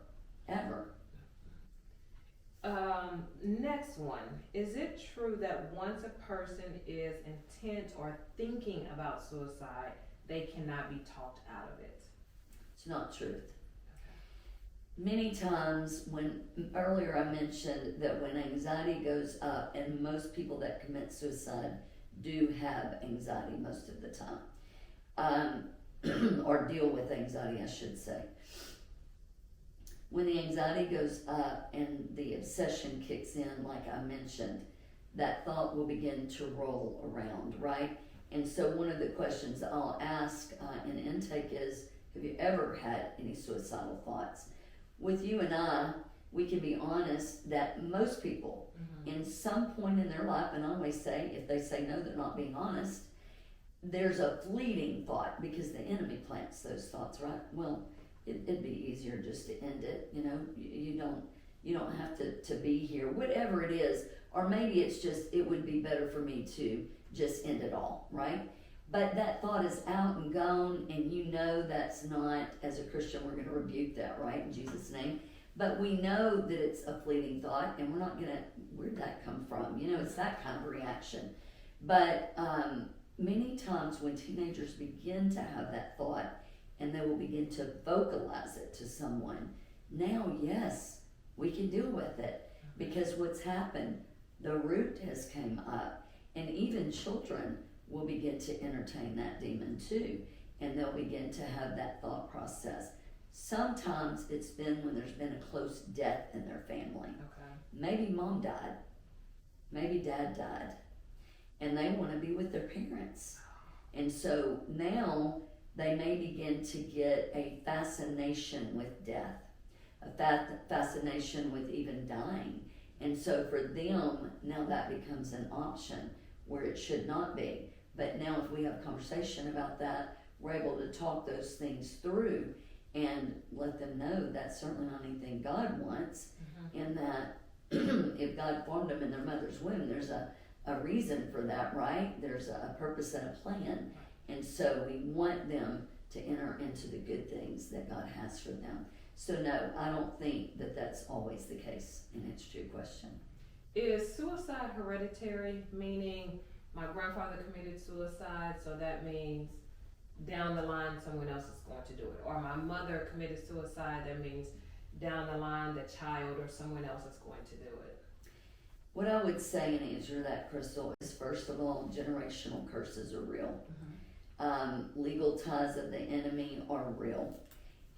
Next one. Is it true that once a person is intent or thinking about suicide, they cannot be talked out of it? It's not truth. Many times, when earlier I mentioned that when anxiety goes up, and most people that commit suicide do have anxiety most of the time, or deal with anxiety, I should say. When the anxiety goes up and the obsession kicks in, like I mentioned, that thought will begin to roll around, right? And so one of the questions I'll ask in intake is, have you ever had any suicidal thoughts? With you and I, we can be honest that most people, in some point in their life, and I always say, if they say no, they're not being honest, there's a fleeting thought, because the enemy plants those thoughts, right? Well, it'd be easier just to end it, you know. You don't have to be here, whatever it is. Or maybe it's just, it would be better for me to just end it all, right? But that thought is out and gone, and you know that's not, as a Christian, we're going to rebuke that, right, in Jesus' name. But we know that it's a fleeting thought, and we're not going to, where'd that come from? You know, it's that kind of reaction. But many times when teenagers begin to have that thought, and they will begin to vocalize it to someone, now, yes, we can deal with it. Because what's happened, the root has came up, and even children will begin to entertain that demon too, and they'll begin to have that thought process. Sometimes it's been when there's been a close death in their family. Okay. Maybe mom died, maybe dad died, and they want to be with their parents. And so now they may begin to get a fascination with death, a fascination with even dying. And so for them, now that becomes an option where it should not be. But now if we have conversation about that, we're able to talk those things through and let them know that's certainly not anything God wants, and that if God formed them in their mother's womb, there's a reason for that, right? There's a purpose and a plan. And so we want them to enter into the good things that God has for them. So no, I don't think that that's always the case, and it's a true question. Is suicide hereditary, meaning my grandfather committed suicide, so that means down the line someone else is going to do it? Or my mother committed suicide, that means down the line the child or someone else is going to do it? What I would say in answer to that, Crystal, is first of all, generational curses are real. Legal ties of the enemy are real.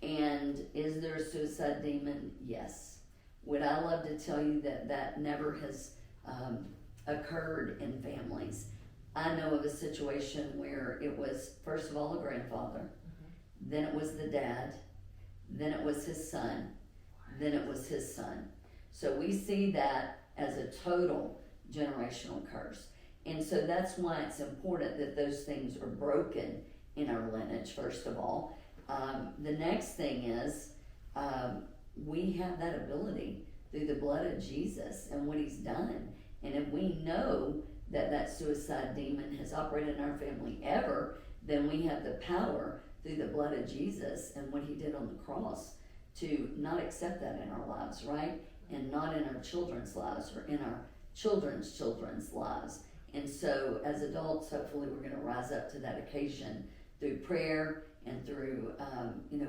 And is there a suicide demon? Yes. Would I love to tell you that never has occurred in families? I know of a situation where it was, first of all, a grandfather, then it was the dad, then it was his son, then it was his son. So we see that as a total generational curse. And so that's why it's important that those things are broken in our lineage, first of all. The next thing is we have that ability through the blood of Jesus and what he's done. And if we know that suicide demon has operated in our family ever, then we have the power through the blood of Jesus and what he did on the cross to not accept that in our lives, right? And not in our children's lives or in our children's children's lives. And so as adults, hopefully we're going to rise up to that occasion through prayer and through,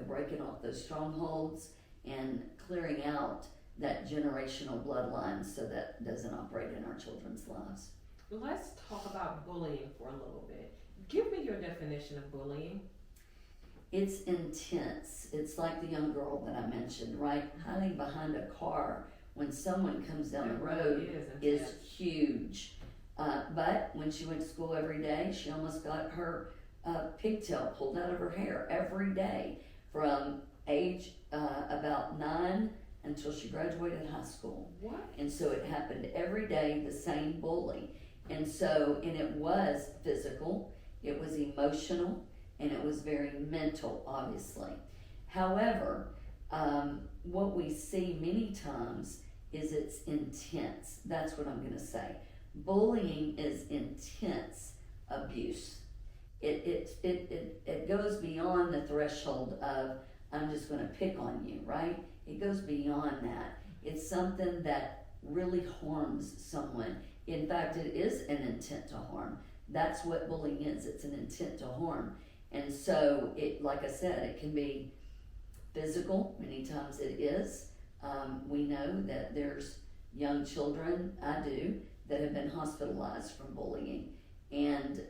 breaking off those strongholds and clearing out that generational bloodline so that doesn't operate in our children's lives. Let's talk about bullying for a little bit. Give me your definition of bullying. It's intense. It's like the young girl that I mentioned, right? Hiding behind a car when someone comes down the road is huge. But when she went to school every day, she almost got her pigtail pulled out of her hair every day from age about 9 until she graduated high school. What? And so it happened every day, the same bully. And it was physical, it was emotional, and it was very mental, obviously. However, what we see many times is it's intense. That's what I'm going to say. Bullying is intense abuse. It goes beyond the threshold of, I'm just going to pick on you, right? It goes beyond that. It's something that really harms someone. In fact, it is an intent to harm. That's what bullying is. It's an intent to harm. And so, like I said, it can be physical. Many times it is. We know that there's young children, I do, that have been hospitalized from bullying. And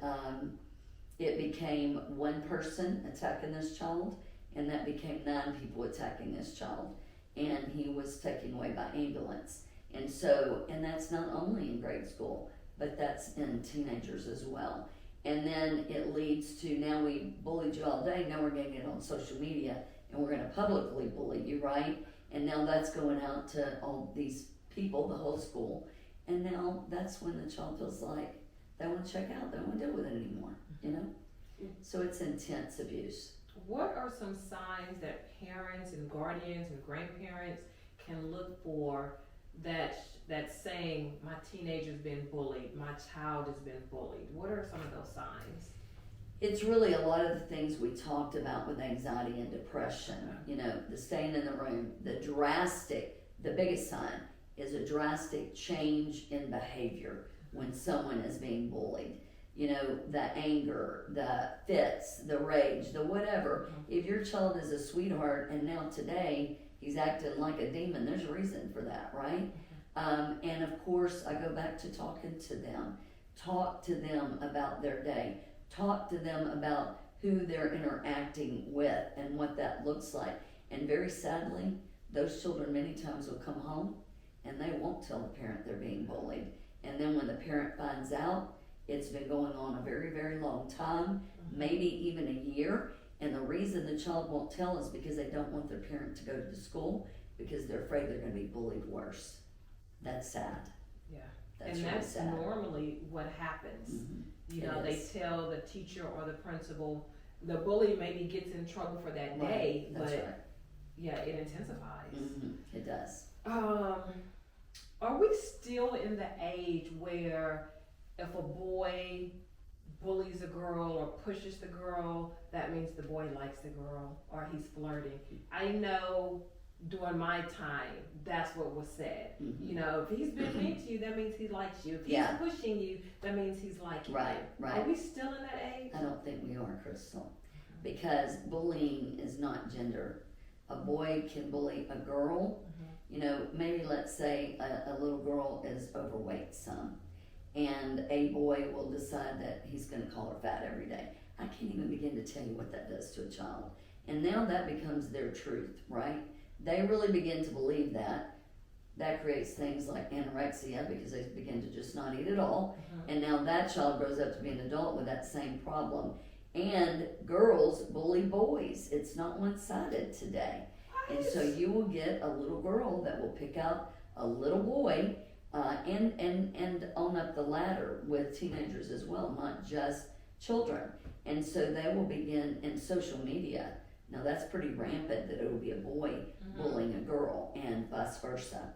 it became one person attacking this child, and that became 9 people attacking this child. And he was taken away by ambulance. And that's not only in grade school, but that's in teenagers as well. And then it leads to, now we bullied you all day, now we're getting it on social media, and we're going to publicly bully you, right? And now that's going out to all these people, the whole school. And now that's when the child feels like they want to check out, they don't want to deal with it anymore, So it's intense abuse. What are some signs that parents and guardians and grandparents can look for that's saying, my teenager's been bullied, my child has been bullied? What are some of those signs? It's really a lot of the things we talked about with anxiety and depression, the staying in the room, the biggest sign is a drastic change in behavior when someone is being bullied. The anger, the fits, the rage, the whatever. If your child is a sweetheart and now today he's acting like a demon, there's a reason for that, right? And of course, I go back to talking to them. Talk to them about their day. Talk to them about who they're interacting with and what that looks like. And very sadly, those children many times will come home and they won't tell the parent they're being bullied. And then when the parent finds out, it's been going on a very, very long time, maybe even a year. And the reason the child won't tell is because they don't want their parent to go to the school because they're afraid they're going to be bullied worse. That's sad. Yeah. That's and really that's sad. Normally what happens. Mm-hmm. They tell the teacher or the principal, the bully maybe gets in trouble for that day, That's but right. Yeah, it intensifies. It does. Are we still in the age where if a boy bullies a girl or pushes the girl, that means the boy likes the girl or he's flirting? I know during my time, that's what was said. If he's been mean to you, that means he likes you. If he's pushing you, that means he's liking you. Right. Are we still in that age? I don't think we are, Crystal, because bullying is not gender. A boy can bully a girl. Maybe let's say a little girl is overweight some, and a boy will decide that he's going to call her fat every day. I can't even begin to tell you what that does to a child. And now that becomes their truth, right? They really begin to believe that. That creates things like anorexia because they begin to just not eat at all. And now that child grows up to be an adult with that same problem. And girls bully boys. It's not one-sided today. And so you will get a little girl that will pick out a little boy and on up the ladder with teenagers as well, not just children. And so they will begin in social media. Now that's pretty rampant that it will be a boy bullying a girl and vice versa.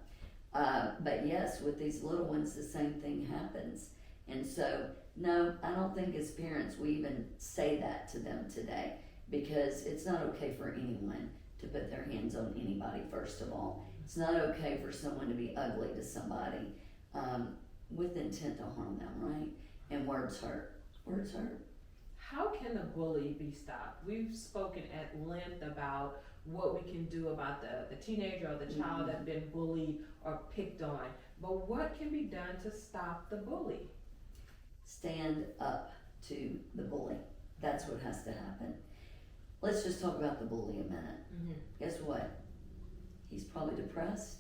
But yes, with these little ones, the same thing happens. And so, no, I don't think as parents we even say that to them today, because it's not okay for anyone to put their hands on anybody, first of all. It's not okay for someone to be ugly to somebody with intent to harm them, right? And words hurt. Words hurt. how can the bully be stopped? We've spoken at length about what we can do about the teenager or the child that's been bullied or picked on, but what can be done to stop the bully? Stand up to the bully. That's what has to happen. Let's just talk about the bully a minute. Guess what? He's probably depressed,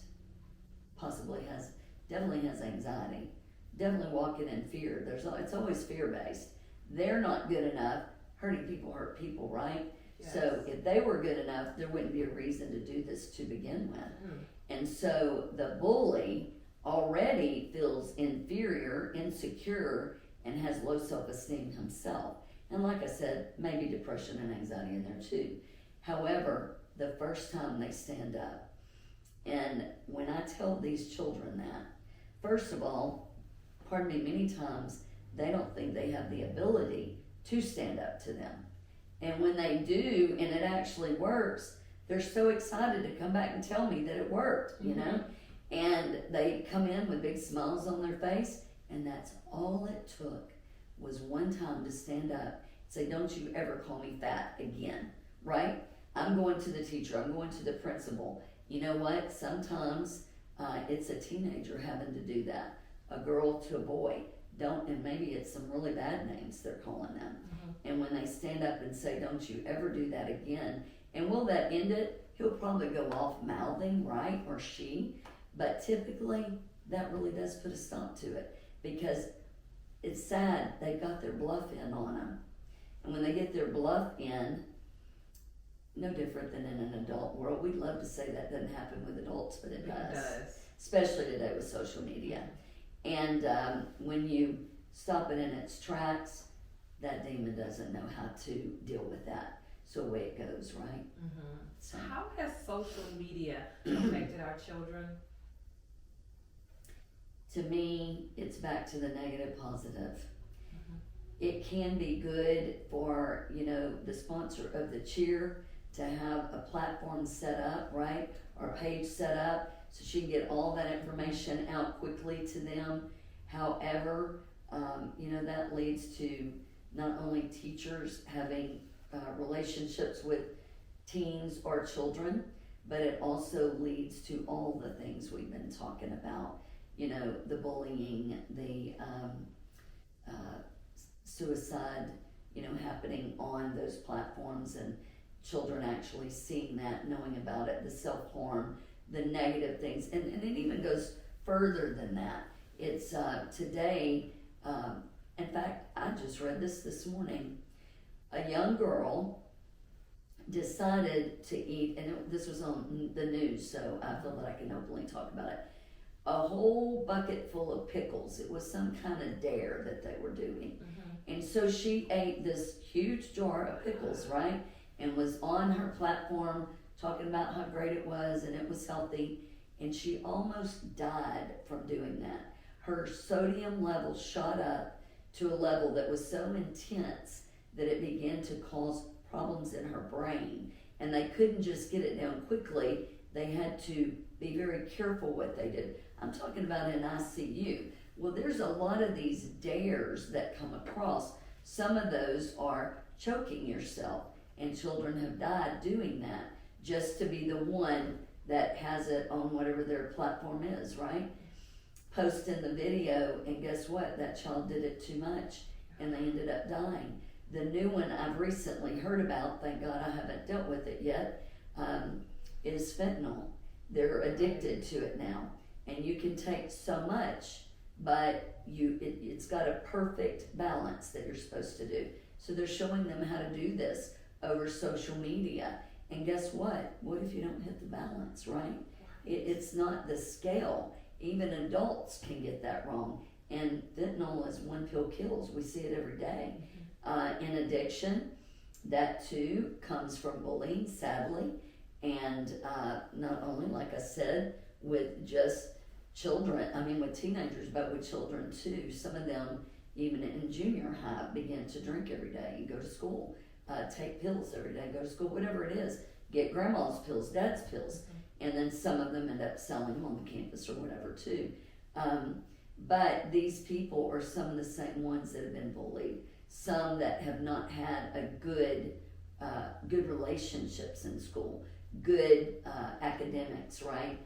definitely has anxiety, definitely walking in fear. It's always fear-based. They're not good enough. Hurting people hurt people, right? Yes. So if they were good enough, there wouldn't be a reason to do this to begin with. And so the bully already feels inferior, insecure, and has low self-esteem himself. And like I said, maybe depression and anxiety in there too. However, the first time they stand up, and when I tell these children that, first of all, many times they don't think they have the ability to stand up to them. And when they do, and it actually works, they're so excited to come back and tell me that it worked, you know? And they come in with big smiles on their face, and that's all it took was one time to stand up and say, don't you ever call me fat again, right? I'm going to the teacher, I'm going to the principal. You know what? Sometimes it's a teenager having to do that. A girl to a boy. And maybe it's some really bad names they're calling them. And when they stand up and say, don't you ever do that again, and will that end it? He'll probably go off mouthing, right, or she, but typically that really does put a stop to it, because it's sad they've got their bluff in on them. And when they get their bluff in, no different than in an adult world. We'd love to say that doesn't happen with adults, but it does. Especially today with social media. And when you stop it in its tracks, that demon doesn't know how to deal with that. So away it goes, right? So, how has social media affected our children? To me, it's back to the negative positive. It can be good for, the sponsor of the cheer to have a platform set up, right? Or a page set up so she can get all that information out quickly to them. However, that leads to not only teachers having relationships with teens or children, but it also leads to all the things we've been talking about. The bullying, the suicide, happening on those platforms, and children actually seeing that, knowing about it, the self-harm, the negative things, and it even goes further than that. It's today, in fact, I just read this morning, a young girl decided to eat, and this was on the news, so I feel that I can openly talk about it, a whole bucket full of pickles. It was some kind of dare that they were doing. And so she ate this huge jar of pickles, right? And was on her platform talking about how great it was and it was healthy. And she almost died from doing that. Her sodium level shot up to a level that was so intense that it began to cause problems in her brain. And they couldn't just get it down quickly. They had to be very careful what they did. I'm talking about in ICU. Well, there's a lot of these dares that come across. Some of those are choking yourself, and children have died doing that just to be the one that has it on whatever their platform is, right? Posting the video, and guess what? That child did it too much, and they ended up dying. The new one I've recently heard about, thank God I haven't dealt with it yet, is fentanyl. They're addicted to it now. And you can take so much, but it's got a perfect balance that you're supposed to do. So they're showing them how to do this over social media. And guess what? What if you don't hit the balance, right? It's not the scale. Even adults can get that wrong. And fentanyl is one pill kills. We see it every day. In addiction, that too comes from bullying, sadly. And not only, like I said, with just children, with teenagers, but with children too. Some of them, even in junior high, begin to drink every day. You go to school, take pills every day, go to school, whatever it is. Get grandma's pills, dad's pills. And then some of them end up selling them on the campus or whatever too. But these people are some of the same ones that have been bullied. some that have not had a good relationships in school, good academics, right?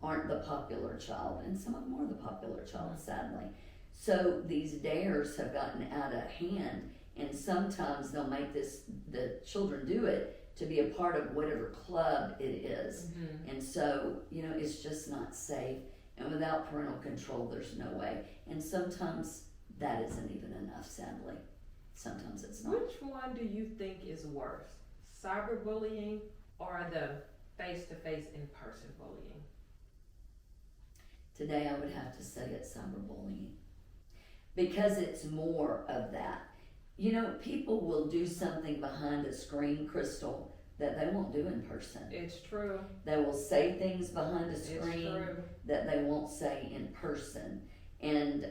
Aren't the popular child, and some of them are the popular child, sadly. So these dares have gotten out of hand, and sometimes they'll make the children do it to be a part of whatever club it is. And so, it's just not safe, and without parental control, there's no way. And sometimes that isn't even enough, sadly. Sometimes it's not. Which one do you think is worse, cyberbullying or the face-to-face in-person bullying? Today I would have to say it's cyberbullying, because it's more of that. People will do something behind a screen, Crystal, that they won't do in person. It's true. They will say things behind a screen that they won't say in person. And,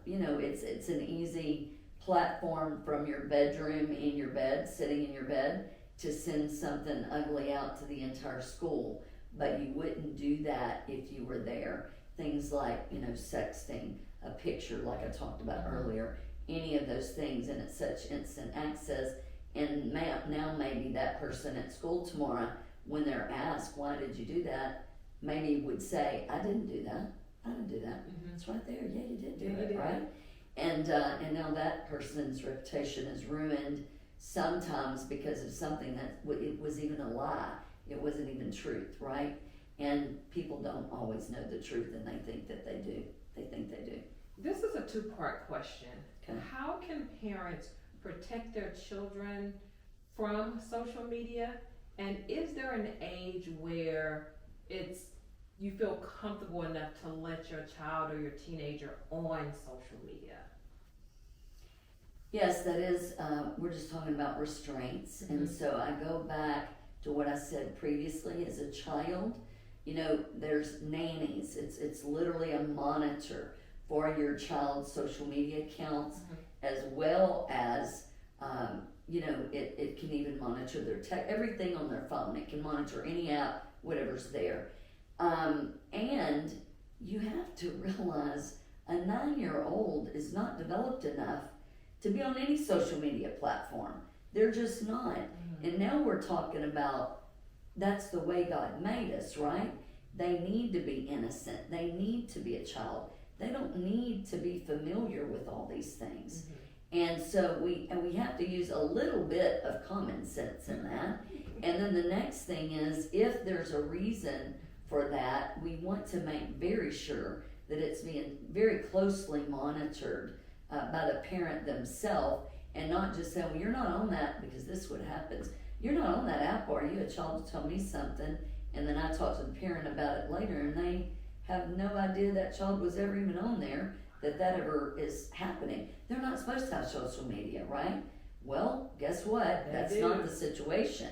it's an easy platform from your bedroom, in your bed, sitting in your bed, to send something ugly out to the entire school. But you wouldn't do that if you were there. Things like, sexting, a picture like I talked about earlier, any of those things, and it's such instant access. And now maybe that person at school tomorrow, when they're asked, why did you do that, maybe would say, I didn't do that. It's right there. Yeah, you did do it, right? And now that person's reputation is ruined, sometimes because of something that it was even a lie. It wasn't even truth, right? And people don't always know the truth, and they think that they do. This is a two-part question. Okay. How can parents protect their children from social media? And is there an age where you feel comfortable enough to let your child or your teenager on social media? Yes, that is, we're just talking about restraints. And so I go back to what I said previously. As a child, there's nannies. It's literally a monitor for your child's social media accounts, as well as, it can even monitor their everything on their phone. It can monitor any app, whatever's there. And you have to realize a 9-year-old is not developed enough to be on any social media platform. They're just not. And now we're talking about that's the way God made us, right? They need to be innocent. They need to be a child. They don't need to be familiar with all these things. And so we have to use a little bit of common sense in that. And then the next thing is, if there's a reason for that, we want to make very sure that it's being very closely monitored by the parent themselves, and not just saying, well, you're not on that, because this is what happens. You're not on that app, are you? A child will tell me something, and then I talk to the parent about it later, and they have no idea that child was ever even on there, that ever is happening. They're not supposed to have social media, right? Well, guess what? That's not the situation.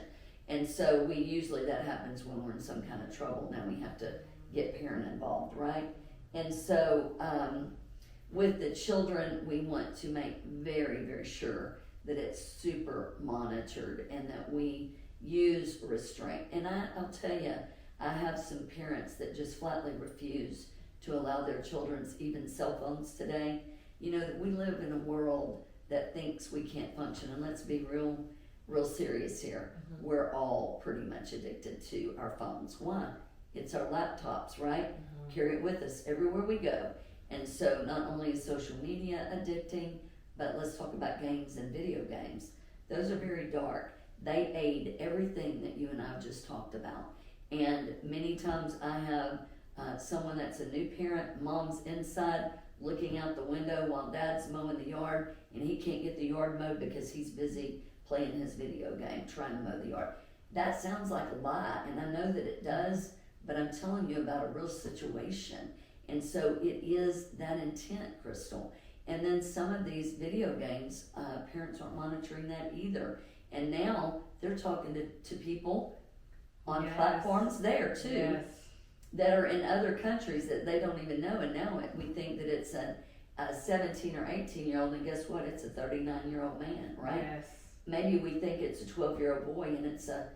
And so that happens when we're in some kind of trouble. Now we have to get parent involved, right? And so with the children, we want to make very, very sure that it's super monitored and that we use restraint. And I'll tell you, I have some parents that just flatly refuse to allow their children's even cell phones today. That we live in a world that thinks we can't function, and let's be real serious here. We're all pretty much addicted to our phones. Why? It's our laptops, right? Carry it with us everywhere we go. And so not only is social media addicting, but let's talk about games and video games. Those are very dark. They aid everything that you and I have just talked about. And many times I have someone that's a new parent, mom's inside looking out the window while dad's mowing the yard, and he can't get the yard mowed because he's busy playing his video game, trying to mow the yard. That sounds like a lie, and I know that it does, but I'm telling you about a real situation. And so it is that intent, Crystal. And then some of these video games, parents aren't monitoring that either. And now they're talking to people on platforms there too, that are in other countries that they don't even know. And now we think that it's a 17 or 18-year-old, and guess what? It's a 39-year-old man, right? Yes. Maybe we think it's a 12-year-old boy, and it's a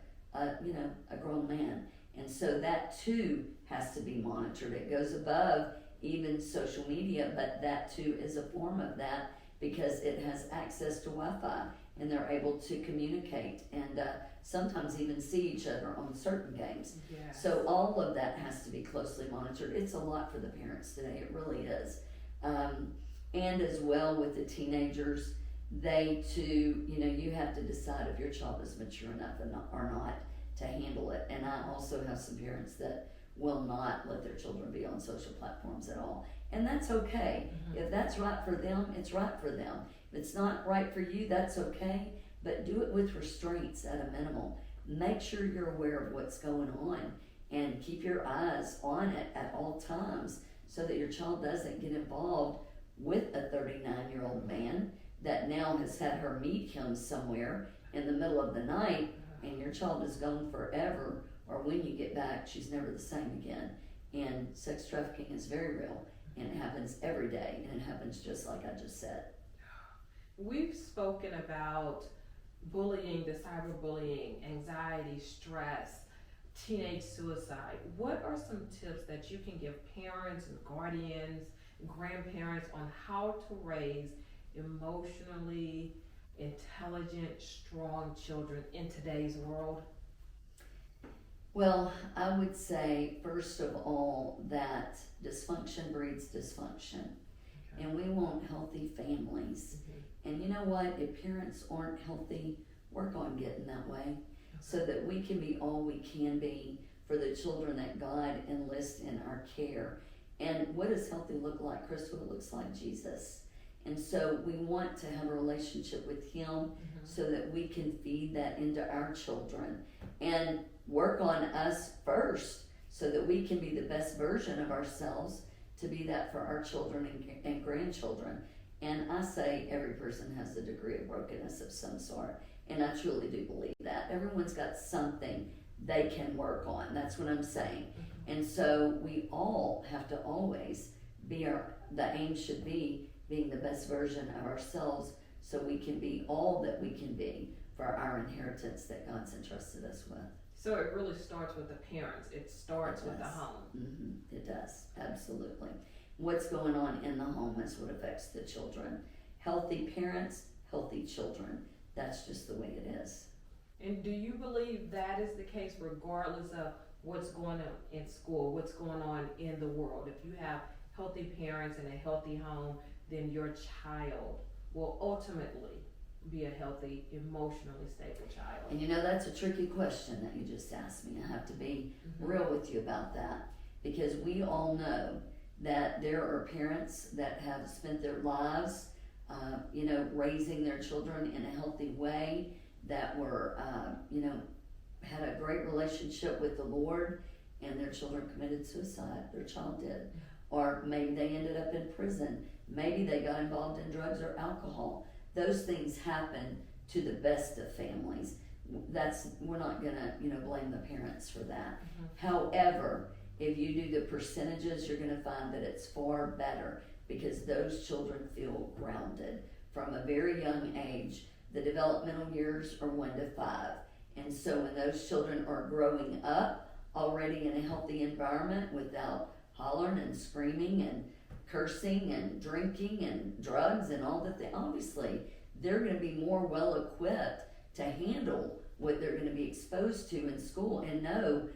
grown man. And so that too has to be monitored. It goes above even social media, but that too is a form of that. because it has access to Wi-Fi and they're able to communicate and sometimes even see each other on certain games. Yes. So all of that has to be closely monitored. It's a lot for the parents today, it really is. And as well with the teenagers, they too, you have to decide if your child is mature enough or not to handle it. And I also have some parents that will not let their children be on social platforms at all. And that's okay. Mm-hmm. If that's right for them, it's right for them. If it's not right for you, that's okay. But do it with restraints at a minimal. Make sure you're aware of what's going on and keep your eyes on it at all times so that your child doesn't get involved with a 39-year-old man that now has had her meet him somewhere in the middle of the night, and your child is gone forever, or when you get back, she's never the same again. And sex trafficking is very real, and it happens every day, and it happens just like I just said. We've spoken about bullying, the cyberbullying, anxiety, stress, teenage suicide. What are some tips that you can give parents and guardians, grandparents on how to raise emotionally intelligent, strong children in today's world? Well, I would say, first of all, that dysfunction breeds dysfunction. Okay. And we want healthy families. Mm-hmm. And you know what? If parents aren't healthy, work on getting that way. Okay. So that we can be all we can be for the children that God enlists in our care. And what does healthy look like? Crystal, it looks like Jesus. And so we want to have a relationship with Him, mm-hmm. so that we can feed that into our children and work on us first so that we can be the best version of ourselves to be that for our children and grandchildren. And I say every person has a degree of brokenness of some sort, and I truly do believe that. Everyone's got something they can work on. That's what I'm saying. Mm-hmm. And so we all have to always be the aim should be being the best version of ourselves so we can be all that we can be for our inheritance that God's entrusted us with. So it really starts with the parents. It starts with the home. Mm-hmm. It does, absolutely. What's going on in the home is what affects the children. Healthy parents, healthy children. That's just the way it is. And do you believe that is the case regardless of what's going on in school, what's going on in the world? If you have healthy parents and a healthy home, then your child will ultimately be a healthy, emotionally stable child. And that's a tricky question that you just asked me. I have to be mm-hmm. real with you about that, because we all know that there are parents that have spent their lives, raising their children in a healthy way, that were, had a great relationship with the Lord, and their children committed suicide. Their child did. Or maybe they ended up in prison. Maybe they got involved in drugs or alcohol. Those things happen to the best of families. We're not gonna, blame the parents for that. Mm-hmm. However, if you do the percentages, you're gonna find that it's far better, because those children feel grounded from a very young age. The developmental years are 1 to 5. And so when those children are growing up already in a healthy environment without hollering and screaming and cursing and drinking and drugs and all the things, obviously they're going to be more well equipped to handle what they're going to be exposed to in school and know,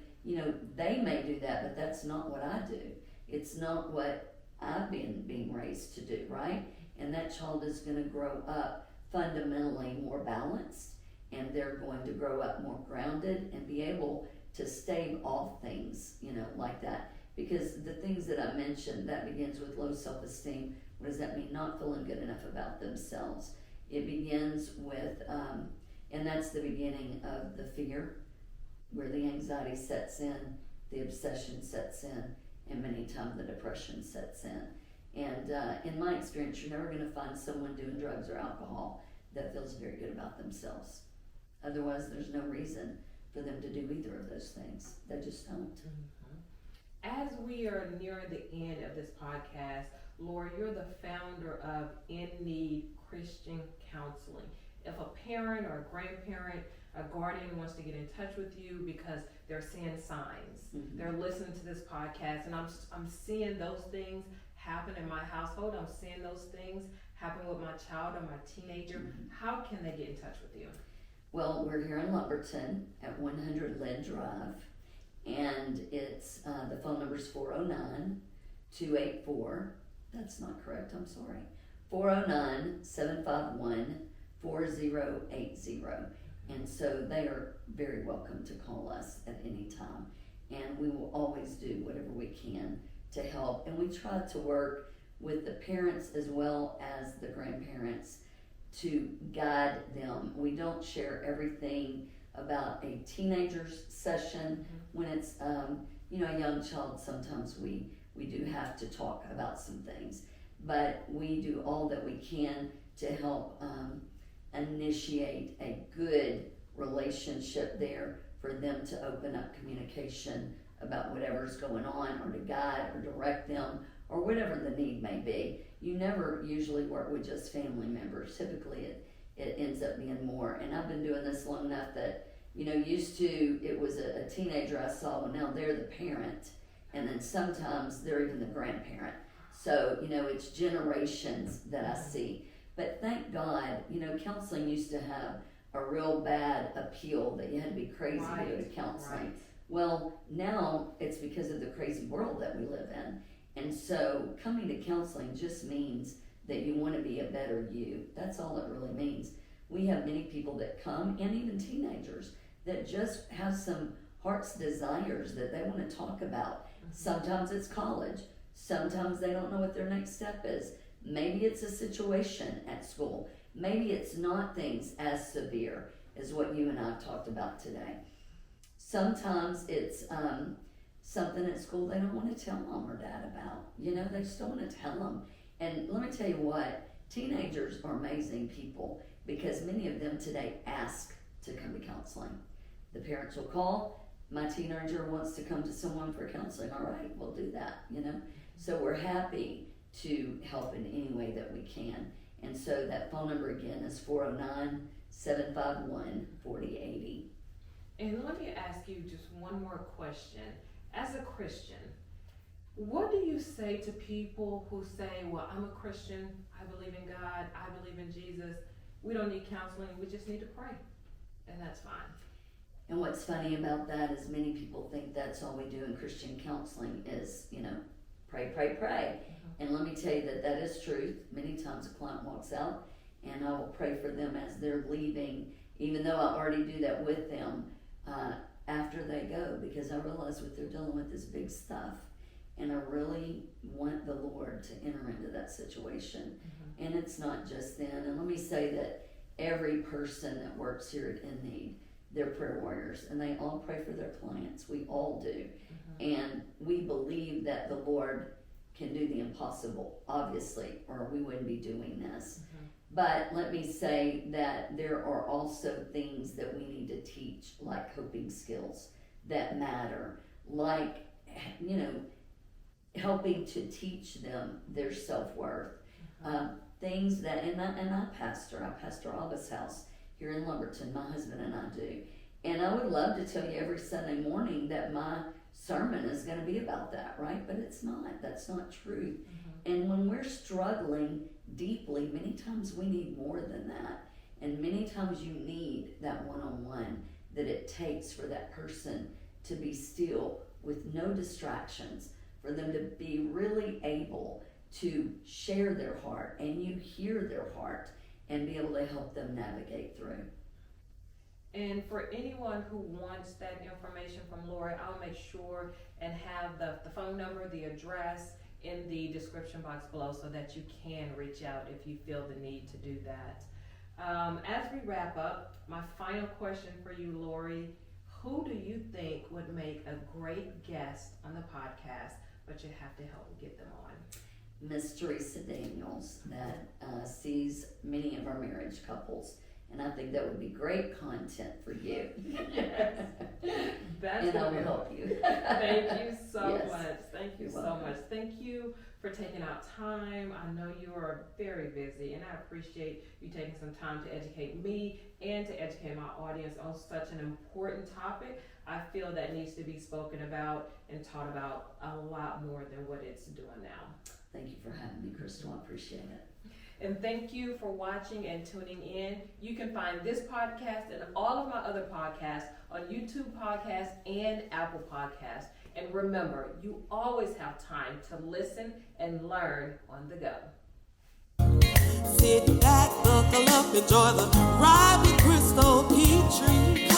they may do that, but that's not what I do. It's not what I've been being raised to do, right? And that child is going to grow up fundamentally more balanced, and they're going to grow up more grounded and be able to stave off things, like that. Because the things that I mentioned, that begins with low self-esteem. What does that mean? Not feeling good enough about themselves. It begins with, and that's the beginning of the fear, where the anxiety sets in, the obsession sets in, and many times the depression sets in. And in my experience, you're never going to find someone doing drugs or alcohol that feels very good about themselves. Otherwise, there's no reason for them to do either of those things. They just don't. Mm-hmm. As we are nearing the end of this podcast, Laurie, you're the founder of In Need Christian Counseling. If a parent or a grandparent, a guardian wants to get in touch with you because they're seeing signs, mm-hmm. they're listening to this podcast, and I'm seeing those things happen in my household, I'm seeing those things happen with my child or my teenager, how can they get in touch with you? Well, we're here in Lumberton at 100 Lynn Drive, and it's the phone number is 409-284. That's not correct. I'm sorry. 409-751-4080. And so they are very welcome to call us at any time, and we will always do whatever we can to help. And we try to work with the parents as well as the grandparents to guide them. We don't share everything about a teenager's session. When it's a young child, sometimes we do have to talk about some things, but we do all that we can to help initiate a good relationship there for them to open up communication about whatever's going on, or to guide or direct them, or whatever the need may be. You never usually work with just family members. Typically it ends up being more. And I've been doing this long enough that, used to, it was a teenager I saw, well, now they're the parent, and then sometimes they're even the grandparent. So, it's generations that I see. But thank God, counseling used to have a real bad appeal that you had to be crazy to go to counseling. Right. Well, now it's because of the crazy world that we live in. And so coming to counseling just means that you want to be a better you. That's all it really means. We have many people that come, and even teenagers, that just have some heart's desires that they want to talk about. Sometimes it's college. Sometimes they don't know what their next step is. Maybe it's a situation at school. Maybe it's not things as severe as what you and I have talked about today. Sometimes it's something at school they don't want to tell mom or dad about. They just don't want to tell them. And let me tell you what, teenagers are amazing people, because many of them today ask to come to counseling. The parents will call, my teenager wants to come to someone for counseling. All right, we'll do that, So we're happy to help in any way that we can. And so that phone number again is 409-751-4080. And let me ask you just one more question. As a Christian, what do you say to people who say, well, I'm a Christian, I believe in God, I believe in Jesus, we don't need counseling, we just need to pray, and that's fine? And what's funny about that is many people think that's all we do in Christian counseling is, pray, pray, pray. And let me tell you that is truth. Many times a client walks out and I will pray for them as they're leaving, even though I already do that with them after they go, because I realize what they're dealing with is big stuff. And I really want the Lord to enter into that situation. And it's not just then. And let me say that every person that works here at In Need, they're prayer warriors, and they all pray for their clients. We all do. And we believe that the Lord can do the impossible, obviously, or we wouldn't be doing this. But let me say that there are also things that we need to teach, like coping skills that matter, like, helping to teach them their self-worth. Things that, and I pastor Abba's house here in Lumberton, my husband and I do. And I would love to tell you every Sunday morning that my sermon is going to be about that, right? But it's not. That's not true. And when we're struggling deeply, many times we need more than that. And many times you need that one-on-one that it takes for that person to be still with no distractions, for them to be really able to share their heart, and you hear their heart and be able to help them navigate through. And for anyone who wants that information from Laurie, I'll make sure and have the phone number, the address in the description box below, so that you can reach out if you feel the need to do that. As we wrap up, my final question for you, Laurie, who do you think would make a great guest on the podcast, but you have to help me get them on? Miss Teresa Daniels, that sees many of our marriage couples, and I think that would be great content for you. Yes. That's and I will help you. Thank you so Yes. much. Thank you You're so welcome. much. Thank you for taking out time. I know you are very busy, and I appreciate you taking some time to educate me and to educate my audience on such an important topic. I feel that needs to be spoken about and taught about a lot more than what it's doing now. Thank you for having me, Crystal. I appreciate it. And thank you for watching and tuning in. You can find this podcast and all of my other podcasts on YouTube Podcasts and Apple Podcasts. And remember, you always have time to listen and learn on the go. Sit back, buckle up, enjoy the ride with Crystal Petry.